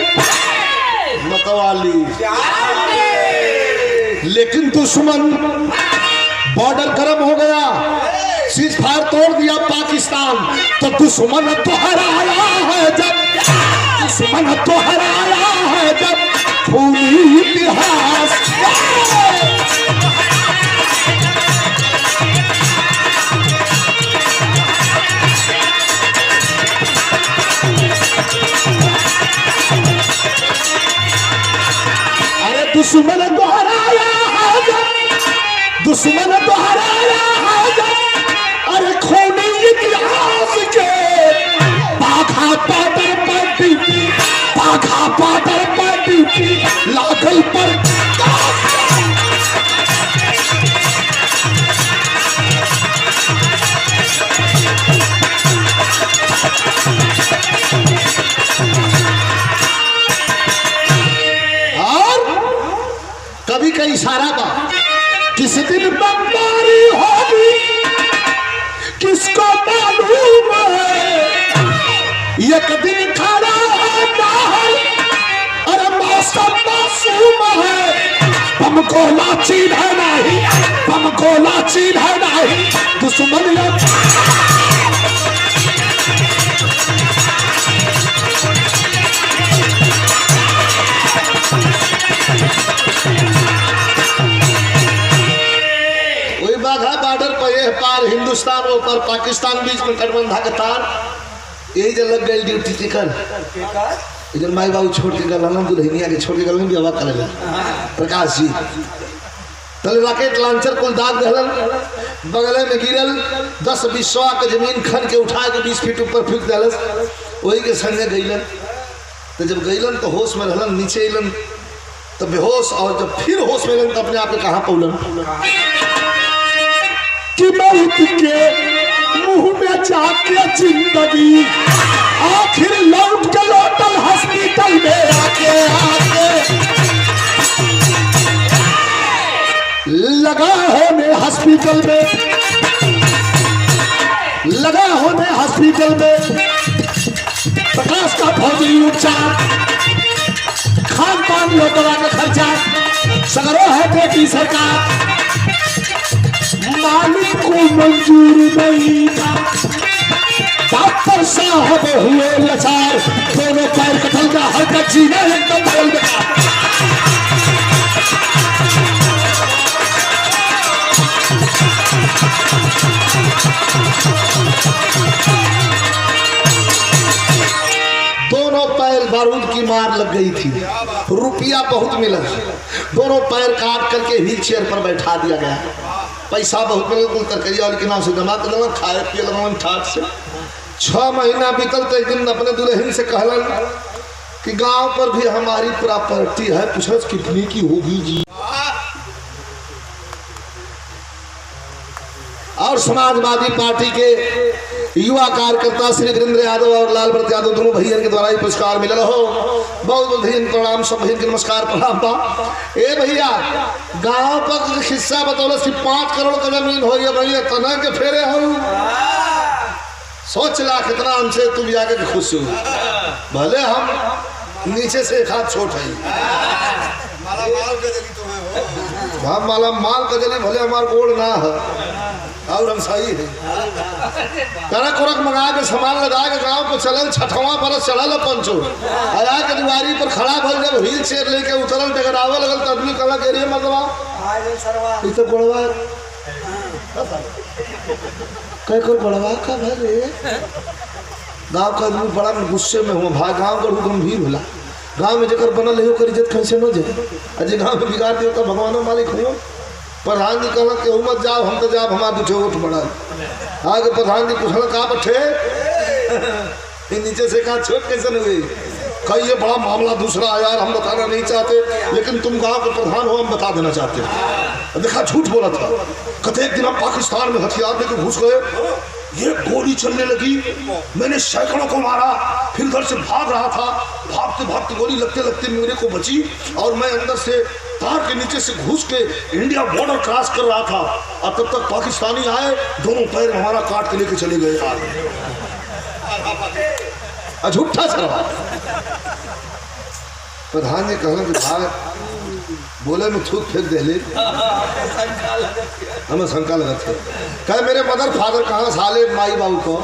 Speaker 1: मतवाली। लेकिन दुश्मन बॉर्डर गर्म हो गया, सीज फायर तोड़ दिया पाकिस्तान। तो दुश्मन तो हराया है जब, दुश्मन तो हराया है जब खूनी इतिहास। अरे दुश्मन तो हराया है जब, दुश्मन तो हराया है जब, अरे खूनी इतिहास के बाघा पाटर पर ड्यूटी, बाघा पाटर पर ड्यूटी लागल पर। और कभी का इशारा बा, किस दिन बमबारी होगी किसको मालूम है, एक दिन खड़ा होता है अरे मौसम मासूम है। हमको लाचीन है नहीं, हमको लाचीन है नहीं, दुश्मन बाघा बॉर्डर पर ये पार हिंदुस्तान ऊपर पाकिस्तान बीच में कटबंधा का तार। यही जब लग गई ड्यूटी टिकल इधर माई बाबू छोड़ के गल दुल्हनिया के छोड़ के गल भी हवा करेगा प्रकाश जी। तले रॉकेट लॉन्चर को दाग दहलन, बगले में गिरल 10-20 सौ के जमीन खन के उठा के 20 फीट ऊपर फेंक दहलस। वही के संगे गईलन। तो जब गईलन तो होश में रहलन, नीचे अलन तो बेहोश, और जब फिर होश में अलन तो अपने आप कहाँ पौलन कि मौत के मुंह में जाके जिंदगी आखिर लौट के लौटल हॉस्पिटल में आके लगा होने हॉस्पिटल में, लगा होने हॉस्पिटल में। प्रकाश का फौजी उपचार, खान पान दवा का खर्चा सगरो है बेटी सरकार, मालिक को मंजूर नहीं था। डॉक्टर साहब हुए लाचार, दोनों पैर कटल का हरकत जीना एकदम बोल बेकार। दोनों पैर बारूद की मार लग गई थी, रुपया बहुत मिला, दोनों पैर काट करके व्हील चेयर पर बैठा दिया गया। पैसा बहुत मिले, कुल तरकरिया के नाम से जमा कर लगा, खाए पिए लगा ठाट से। 6 महीना बीतल तो एक दिन अपने दुल्हन से कहलन कि गांव पर भी हमारी प्रॉपर्टी है, पूछत कितनी की होगी जी। और समाजवादी पार्टी के युवा कार्यकर्ता श्री वीरेंद्र यादव और लाल भरत यादव दोनों भैया के द्वारा ही पुरस्कार मिलल हो। बहुत बहुत भैया प्रणाम, सब भैया के नमस्कार प्रणाम बा। ए भैया गांव पर हिस्सा बतौलस कि 5 करोड़ का जमीन हो भैया, तना के फेरे हो सोच ला कितना हमसे तुम जाके खुश हो। भले हम नीचे से एक हाथ छोट है, हम माला माल का जली भले हमार गोड़ ना है और हम सही है। करक उरक मंगा के सामान लगा के गांव पर चलन, 6वां बरस चढ़ल पंचो आया के दीवारी पर खड़ा भल, जब व्हील चेयर लेके उतरल टकरावे लगल तो आदमी कहला के रे मतलब ई तो गोड़वा कई को गोड़वा का भले। गांव का आदमी बड़ा गुस्से में हुआ, भाई गांव का गंभीर होला। गांव में जकर बनल है ओकर इज्जत कैसे न जाए। अजय गांव में बिगाड़ दियो तो भगवानो मालिक हुआ। प्रधान जी कहला कि मत जाओ, हम तो जाओ, हमारे दूठे वोट बढ़ा। आगे प्रधान जी पूछल का बठे नीचे से कहा छोट कैसे न हुई। कही ये बड़ा मामला दूसरा है यार, हम बताना नहीं चाहते, लेकिन तुम गांव के प्रधान हो, हम बता देना चाहते हैं। देखा झूठ बोला था। कहते एक दिन हम पाकिस्तान में हथियार लेकर घुस गए, ये गोली चलने लगी, मैंने सैकड़ों को मारा, फिर घर से भाग रहा था, भागते भागते गोली लगते लगते मेरे को बची और मैं अंदर से तार के नीचे से घुस के इंडिया बॉर्डर क्रॉस कर रहा था और तब तक पाकिस्तानी आए, दोनों पैर हमारा काट के लेके चले गए। झूठा सरवा। प्रधान जी कहना कि भाग बोले में थूक फेंक दे ले, हमें शंका लगा थे। कहे मेरे मदर फादर कहाँ साले माई बाबू को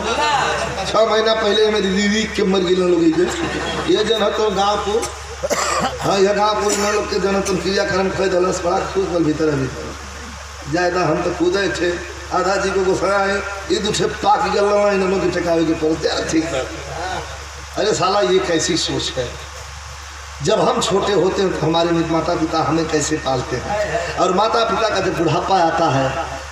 Speaker 1: 6 महीना पहले मेरी दीदी के मर गई लोग। ये जन तो गाँव को हाँ यह गाँव को लोग के जन तुम क्रियाक्रम कह दलस बड़ा खुश बल भीतर ज्यादा हम तो कूदे थे। आधा जी को गुस्सा है ये दूसरे पाक गल इन लोग ठेकावे के पड़ते ठीक है। अरे साला ये कैसी सोच है। जब हम छोटे होते हैं तो हमारे माता पिता हमें कैसे पालते हैं, और माता पिता का जब बुढ़ापा आता है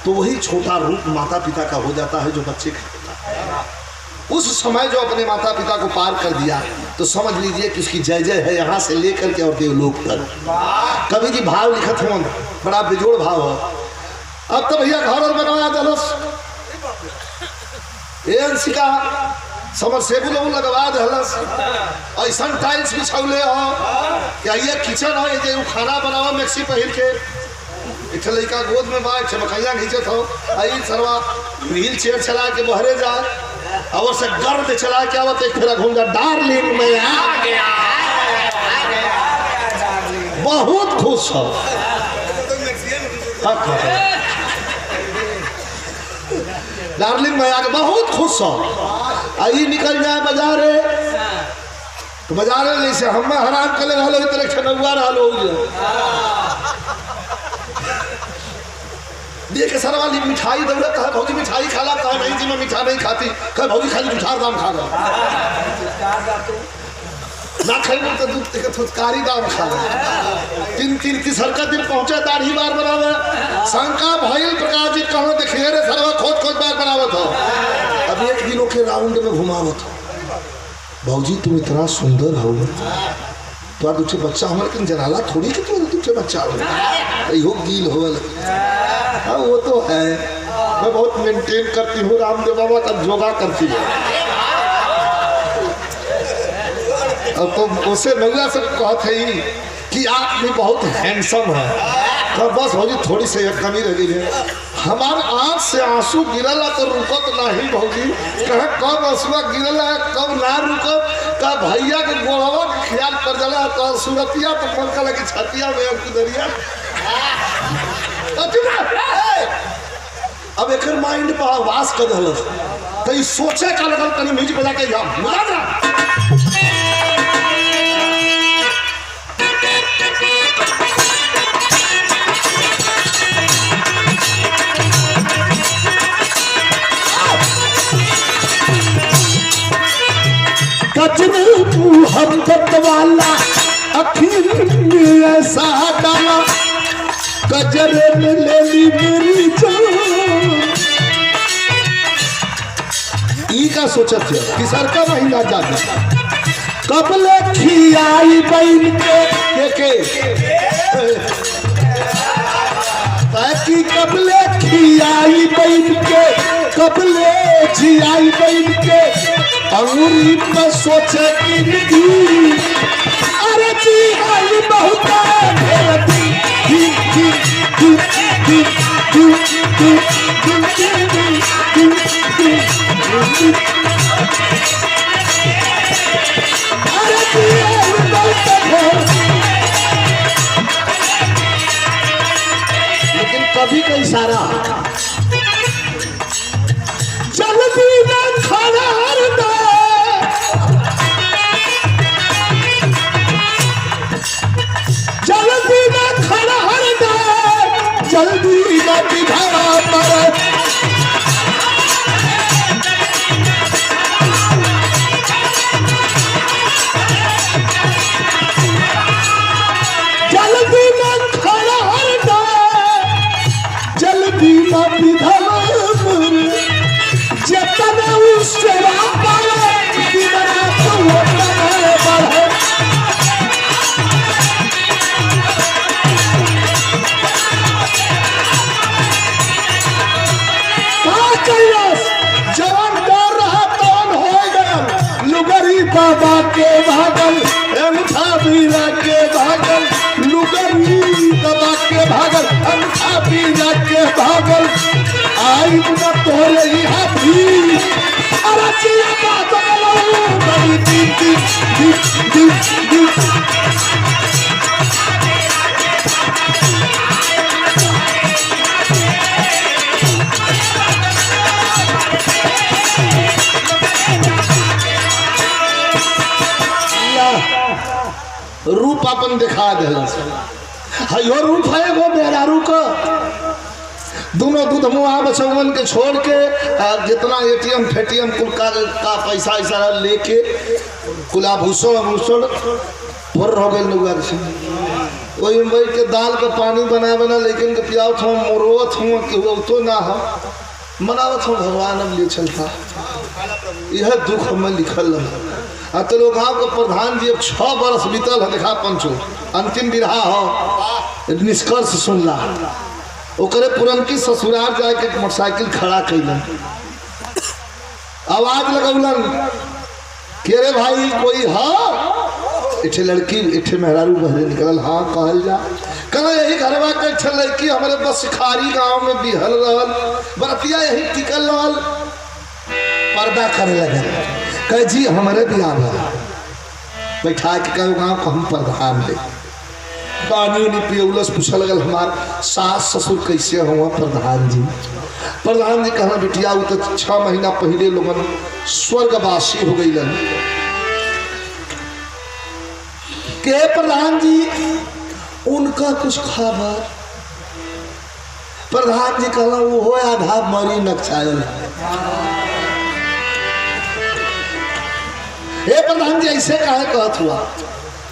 Speaker 1: तो वही छोटा रूप माता पिता का हो जाता है जो बच्चे का होता है। उस समय जो अपने माता पिता को पार कर दिया तो समझ लीजिए कि उसकी जय जय है यहाँ से लेकर के और देवलोक तक। कभी जी भाव लिखत हो बड़ा बेजोड़ भाव हो। अब तो भैया घर और बनवाया दलस का समर सेबुल लगवा दलस, ऐसा टाइल्स बिछौले हो क्या ये किचन हो ये खाना बनावा मैक्सी पहिर के एक लड़का गोद में बैठ मकैया घींचत हो। आई सरवा व्हील चेयर चला के बहरे जाए और से गर्द चला के आवत एक फेरा घूम जा डार्लिंग में आ गया बहुत खुश हो। डार्लिंग में आके बहुत खुश हो। आई निकल जाए बाजारे तो बाजारे जैसे हम हराम कर रहा तरह छनुआ रहा देख सर वाली मिठाई दौड़त है भौजी मिठाई खाला कहा नहीं जी मैं मिठा नहीं खाती, कह भौजी खाली मिठार दाम खा ना खाई तो दूध के फुटकारी दाम खा तीन तीसरका दिन पहुंचे दाढ़ी बार बनावे शंका भइल प्रकाश जी कहो देखिए रे सरवा खोद बार बनावत हो। अब एक दिनों के राउंड में घुमावत हो भौजी तुम इतना सुंदर हो तो दूसरे बच्चा हो लेकिन जनाला थोड़ी कि तुम दूसरे बच्चा हो यो गील हो। हाँ वो तो है, मैं बहुत मेंटेन करती हूँ, रामदेव बाबा का योगा करती है। अब तो उसे नौला से कहते ही कि आप भी बहुत हैंडसम है तो बस भौजी थोड़ी सी एक कमी रह गई है। हमारे आँख से आंसू गिरला तो रुकत नहीं भौजी, कहे कब आंसुआ गिरला कब ना रुकत का भैया के गोड़वा के ख्याल कर जला तो सूरतिया तो पंखा लगी छतिया में कुदरिया। अब एक माइंड पर आवास कर दल तो सोचे का लगल तनी म्यूजिक बजा के मोहब्बत वाला अखिर में ऐसा डाला गजरे में ले ली मेरी जान। ई का सोचत है कि सर का महीना जाता कबले खियाई बन के ताकि कबले खियाई बन के कबले खियाई बन के अंगूरी में सोचे कि अरे जी आई बहुत लेकिन कभी का इशारा जल्दी ना खाना जल्दी ना खड़ा हर दे जल्दी ना बिघा पर दबा के भागल अंगूठा बीरा के भागल लुगरी दबा के भागल अंगूठा बीरा के भागल आई न तोरे यहाँ भी अरे चिया बात बोलो बड़ी दी रूप अपन दिखा दे हयो रूप है वो बेरारू का दोनों दूध मुआ बचवन के छोड़ के जितना एटीएम फेटीएम कुल का पैसा ऐसा लेके कुला भूसोड़ फुर हो गए लोग वही बैठ के दाल का पानी बना बना लेकिन के पियावत हूँ मोरवत हूँ कि वो तो ना हो मनावत हूँ भगवान अब ले चलता यह दुख हमें लिखल है तो लोग गाँव के प्रधान जी अब 6 बरस बीतल है देखा पंचो अंतिम विरहा हो निष्कर्ष सुनला ओकरे पुरनकी ससुराल जाके मोटरसाइकिल खड़ा कैलन आवाज लगौलन के रे भाई कोई हाँ इठे लड़की इठे मेहरारू बहरे निकल हाँ कहल जा कल यही घरवा के इठे लड़की हमारे बस शिखारी गांव में बिहल रहल बरतिया यही टिकल रहल पर्दा करे लगे कह जी हमारे बियाह बैठा के कहो गाँव को हम प्रधान ले पानी उनी पियौलस पूछा लगल हमार सास ससुर कैसे हुआ प्रधान जी कहना बिटिया वो तो 6 महीना पहले लोगन स्वर्गवासी हो गई के प्रधान जी उनका कुछ खबर प्रधान जी कहला वो हो आधा मरी नक्सायल हे प्रधान जी ऐसे काहे कहत हुआ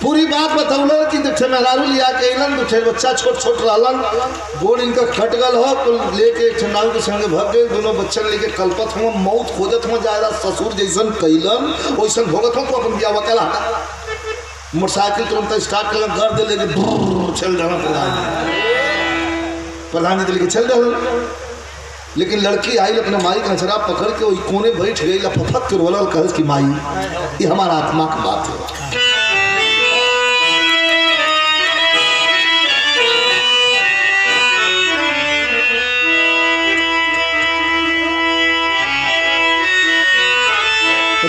Speaker 1: पूरी बात बतौल कि देखे मेहरारू लिया के अलन दूठे बच्चा छोट छोट रहलन बोर्ड इनका खट गल हो कुल लेके एक नाव के संगे भग गए दोनों बच्चन लेके कल्पत हुआ मौत खोजत हुआ जायदा ससुर जैसन कैलन वैसन भोगत हो तो अपन बिया वकल हटा मोटरसाइकिल तुरंत स्टार्ट कर घर दे लेके चल जाना प्रधान जी लेके चल रहा लेकिन लड़की आई अपने माई का हचरा पकड़ के वही कोने बैठ गई लफत के रोला कह कि माई ये हमारा आत्मा की बात है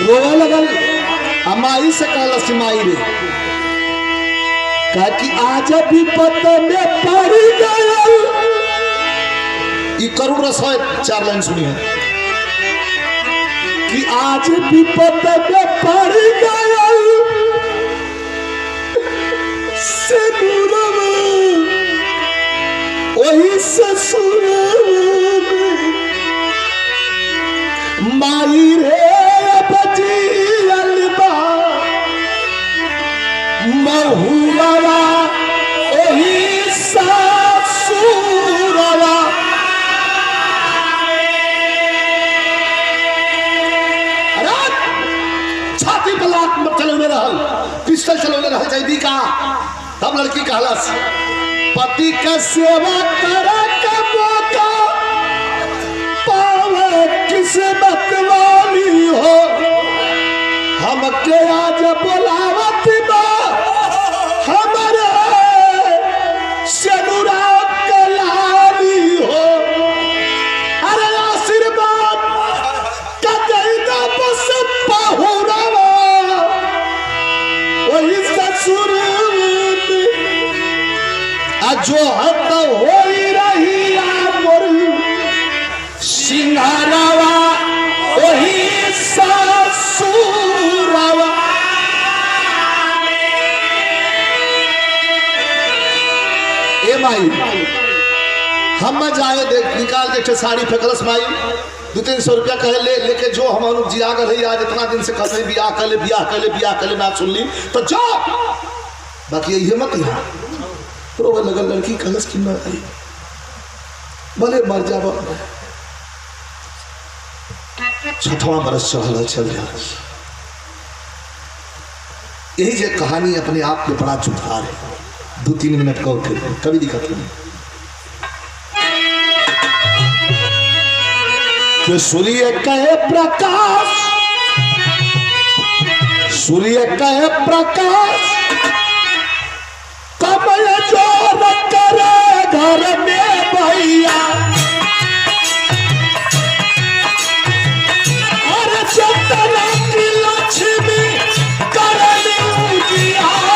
Speaker 1: रोवे लगल माई से कहला कि माई रे कहा कि आज भी पता में पड़ गया करुण रस 4 लाइन सुनी है कि आज भी पता में पड़ गया वही ससुर माई रे बजी अलबा महुआ वही ससुरवा छाती बलाक मत चलने रहल पिस्टल चलने रहल जैदी का तब लड़की कहलस पति का सेवा करे के मौका पावे किस्मत वाली हो हमके आज बुलावत बा हमारे सनुरा कलाली हो अरे आशीर्वाद का देना बस पाहुरावा वही ससुर जो हद हो रही मोर सिंगारावा वही ससुरावा ए माई हम जाए देख निकाल के साड़ी फेंकलस माई 200-300 रुपया कहे लेके जो हम लोग जिया गए आज इतना दिन से कहते बियाह कर ले ना सुन ली तो जाओ बाकी यही मत यहाँ रोवे लगल लड़की कलश की न आई भले मर जा 6वां बरस चल रहा यही जो कहानी अपने आप में बड़ा चुटकार है 2-3 मिनट का कभी दिक्कत नहीं कि सूर्य कहे प्रकाश सूर्य का प्रकाश कमल जो करे घर में भैया और चंदन की लक्ष्मी करली उजियार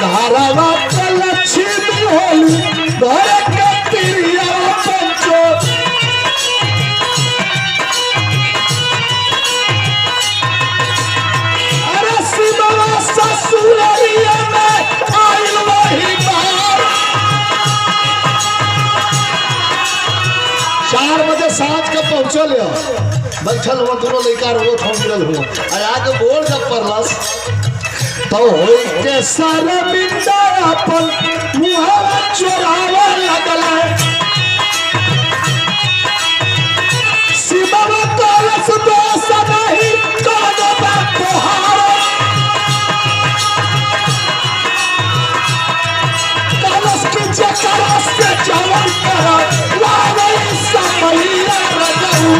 Speaker 1: घरवा के लक्ष्मी होली घर के तिरिया पंचो ससुरिया में आइल वही बार 4 बजे सांझ के पहुंचल हो बैठल हुआ दोनों लड़का रो थमल हुआ आगे बोल जब पड़लस तो होई के शर्मिंदा अपन मुहावा चोरावा लगल शिववा कलश दोष नहीं कोनो बात तोहार जकरा से जवन कर लावे समैया रजऊ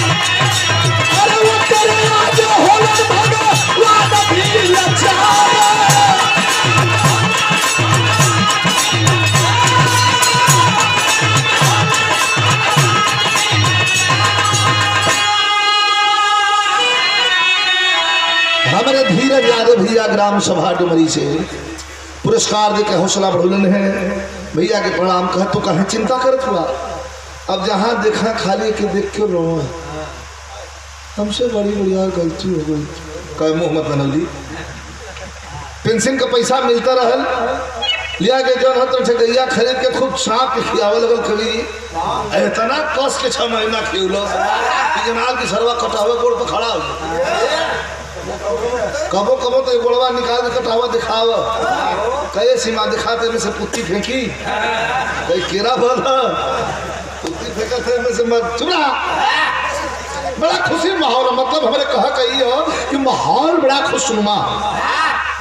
Speaker 1: अरे वो तेरे आज होलन भगा वाद भी लचाए हमारे धीरज यादव भैया ग्राम सभा डुमरी से पुरस्कार दे के हौसला बढ़ोलन है भैया के प्रणाम कह तो कहे चिंता करत हुआ अब जहाँ देखा खाली के देख के रो हमसे बड़ी बड़ी यार गलती हो गई कहे मुँह मत बनौली पेंशन का पैसा मिलता रहल लिया के जौन हत गैया खरीद के खूब सांप के खियावे लगल कभी इतना कस के 6 महीना खियलो कि जनाल की सरवा कटावे गोड़ पर खड़ा हो कबो कबो तो गोड़वा निकाल के कटावा दिखावा कहे सीमा दिखाते में से पुत्ती फेंकी कहीं केरा बोला पुत्ती फेंका थे में से मत चुरा बड़ा खुशी माहौल मतलब हमारे कहा कही हो कि माहौल बड़ा खुशनुमा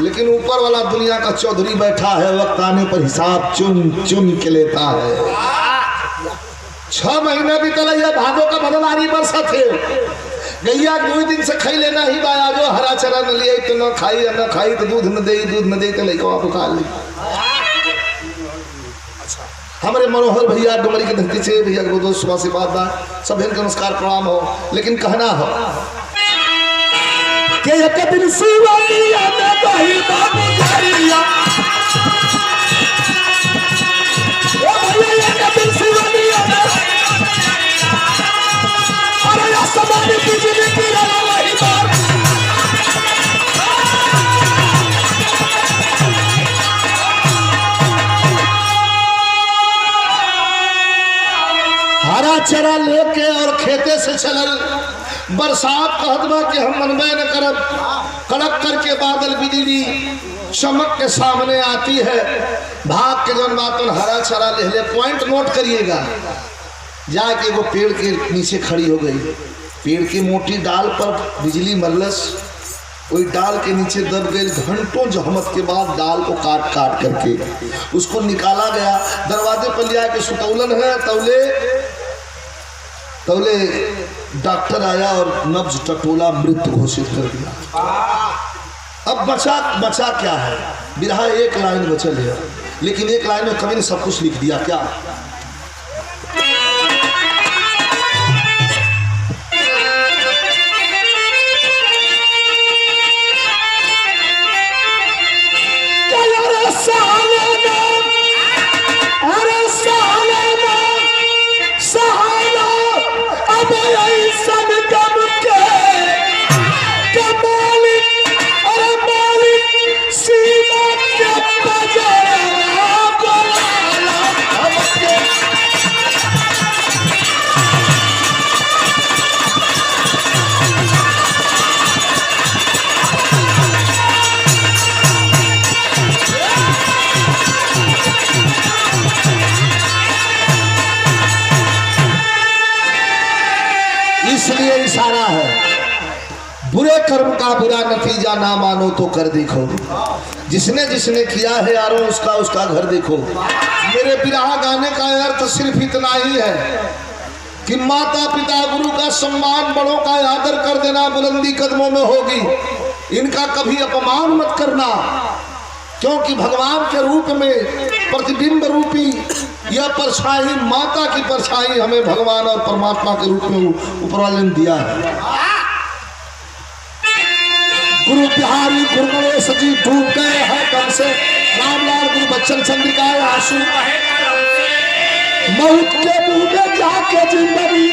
Speaker 1: लेकिन ऊपर वाला दुनिया का चौधरी बैठा है वक्त आने पर हिसाब चुन चुन के लेता है 6 महीना भी तलैया भादों का भदवारी बरसा थे गैया 2 दिन से खाई लेना ही बाया जो हरा चरा न लिया तो न खाई तो दूध न दे तो लइका बुखा ली हमारे मनोहर भैया डुमरी के धरती से भैया को दोस्त सुबह से बात सब इनका नमस्कार प्रणाम हो लेकिन कहना हो कि एक दिन शिवलिया में गई बाबू जारिया ओ भैया एक दिन शिवलिया में समाधि बिजली गिरा वही बात हरा चरा लेके और खेते से चलल बरसात कहत बा कि हम मनबे न करब कड़क करके बादल बिजली चमक के सामने आती है भाग के जौन बात हरा चरा ले पॉइंट नोट करिएगा जाके वो पेड़ के नीचे खड़ी हो गई पेड़ की मोटी डाल पर बिजली मल्लस वही डाल के नीचे दब गई घंटों जहमत के बाद डाल को काट काट करके उसको निकाला गया दरवाजे पर लिया के सुतौलन है तौले डॉक्टर आया और नब्ज टटोला मृत घोषित कर दिया अब बचा क्या है बिरहा एक लाइन बचल है लेकिन एक लाइन में कवि ने सब कुछ लिख दिया क्या इसलिए इशारा है बुरे कर्म का बुरा नतीजा ना मानो तो कर देखो जिसने जिसने किया है यारों उसका उसका घर देखो। मेरे बिरहा गाने का अर्थ सिर्फ इतना ही है कि माता पिता गुरु का सम्मान, बड़ों का आदर कर देना बुलंदी कदमों में होगी। इनका कभी अपमान मत करना, क्योंकि भगवान के रूप में प्रतिबिंब रूपी यह परछाई, माता की परछाई हमें भगवान और परमात्मा के रूप में ऊपर वाले ने दिया है। गुरु बिहारी गुरु गणेश जी डूब गए हैं कम से, रामलाल गुरु बच्चन चंद्रिका आंसू मौत के मुंह में जाके जिंदगी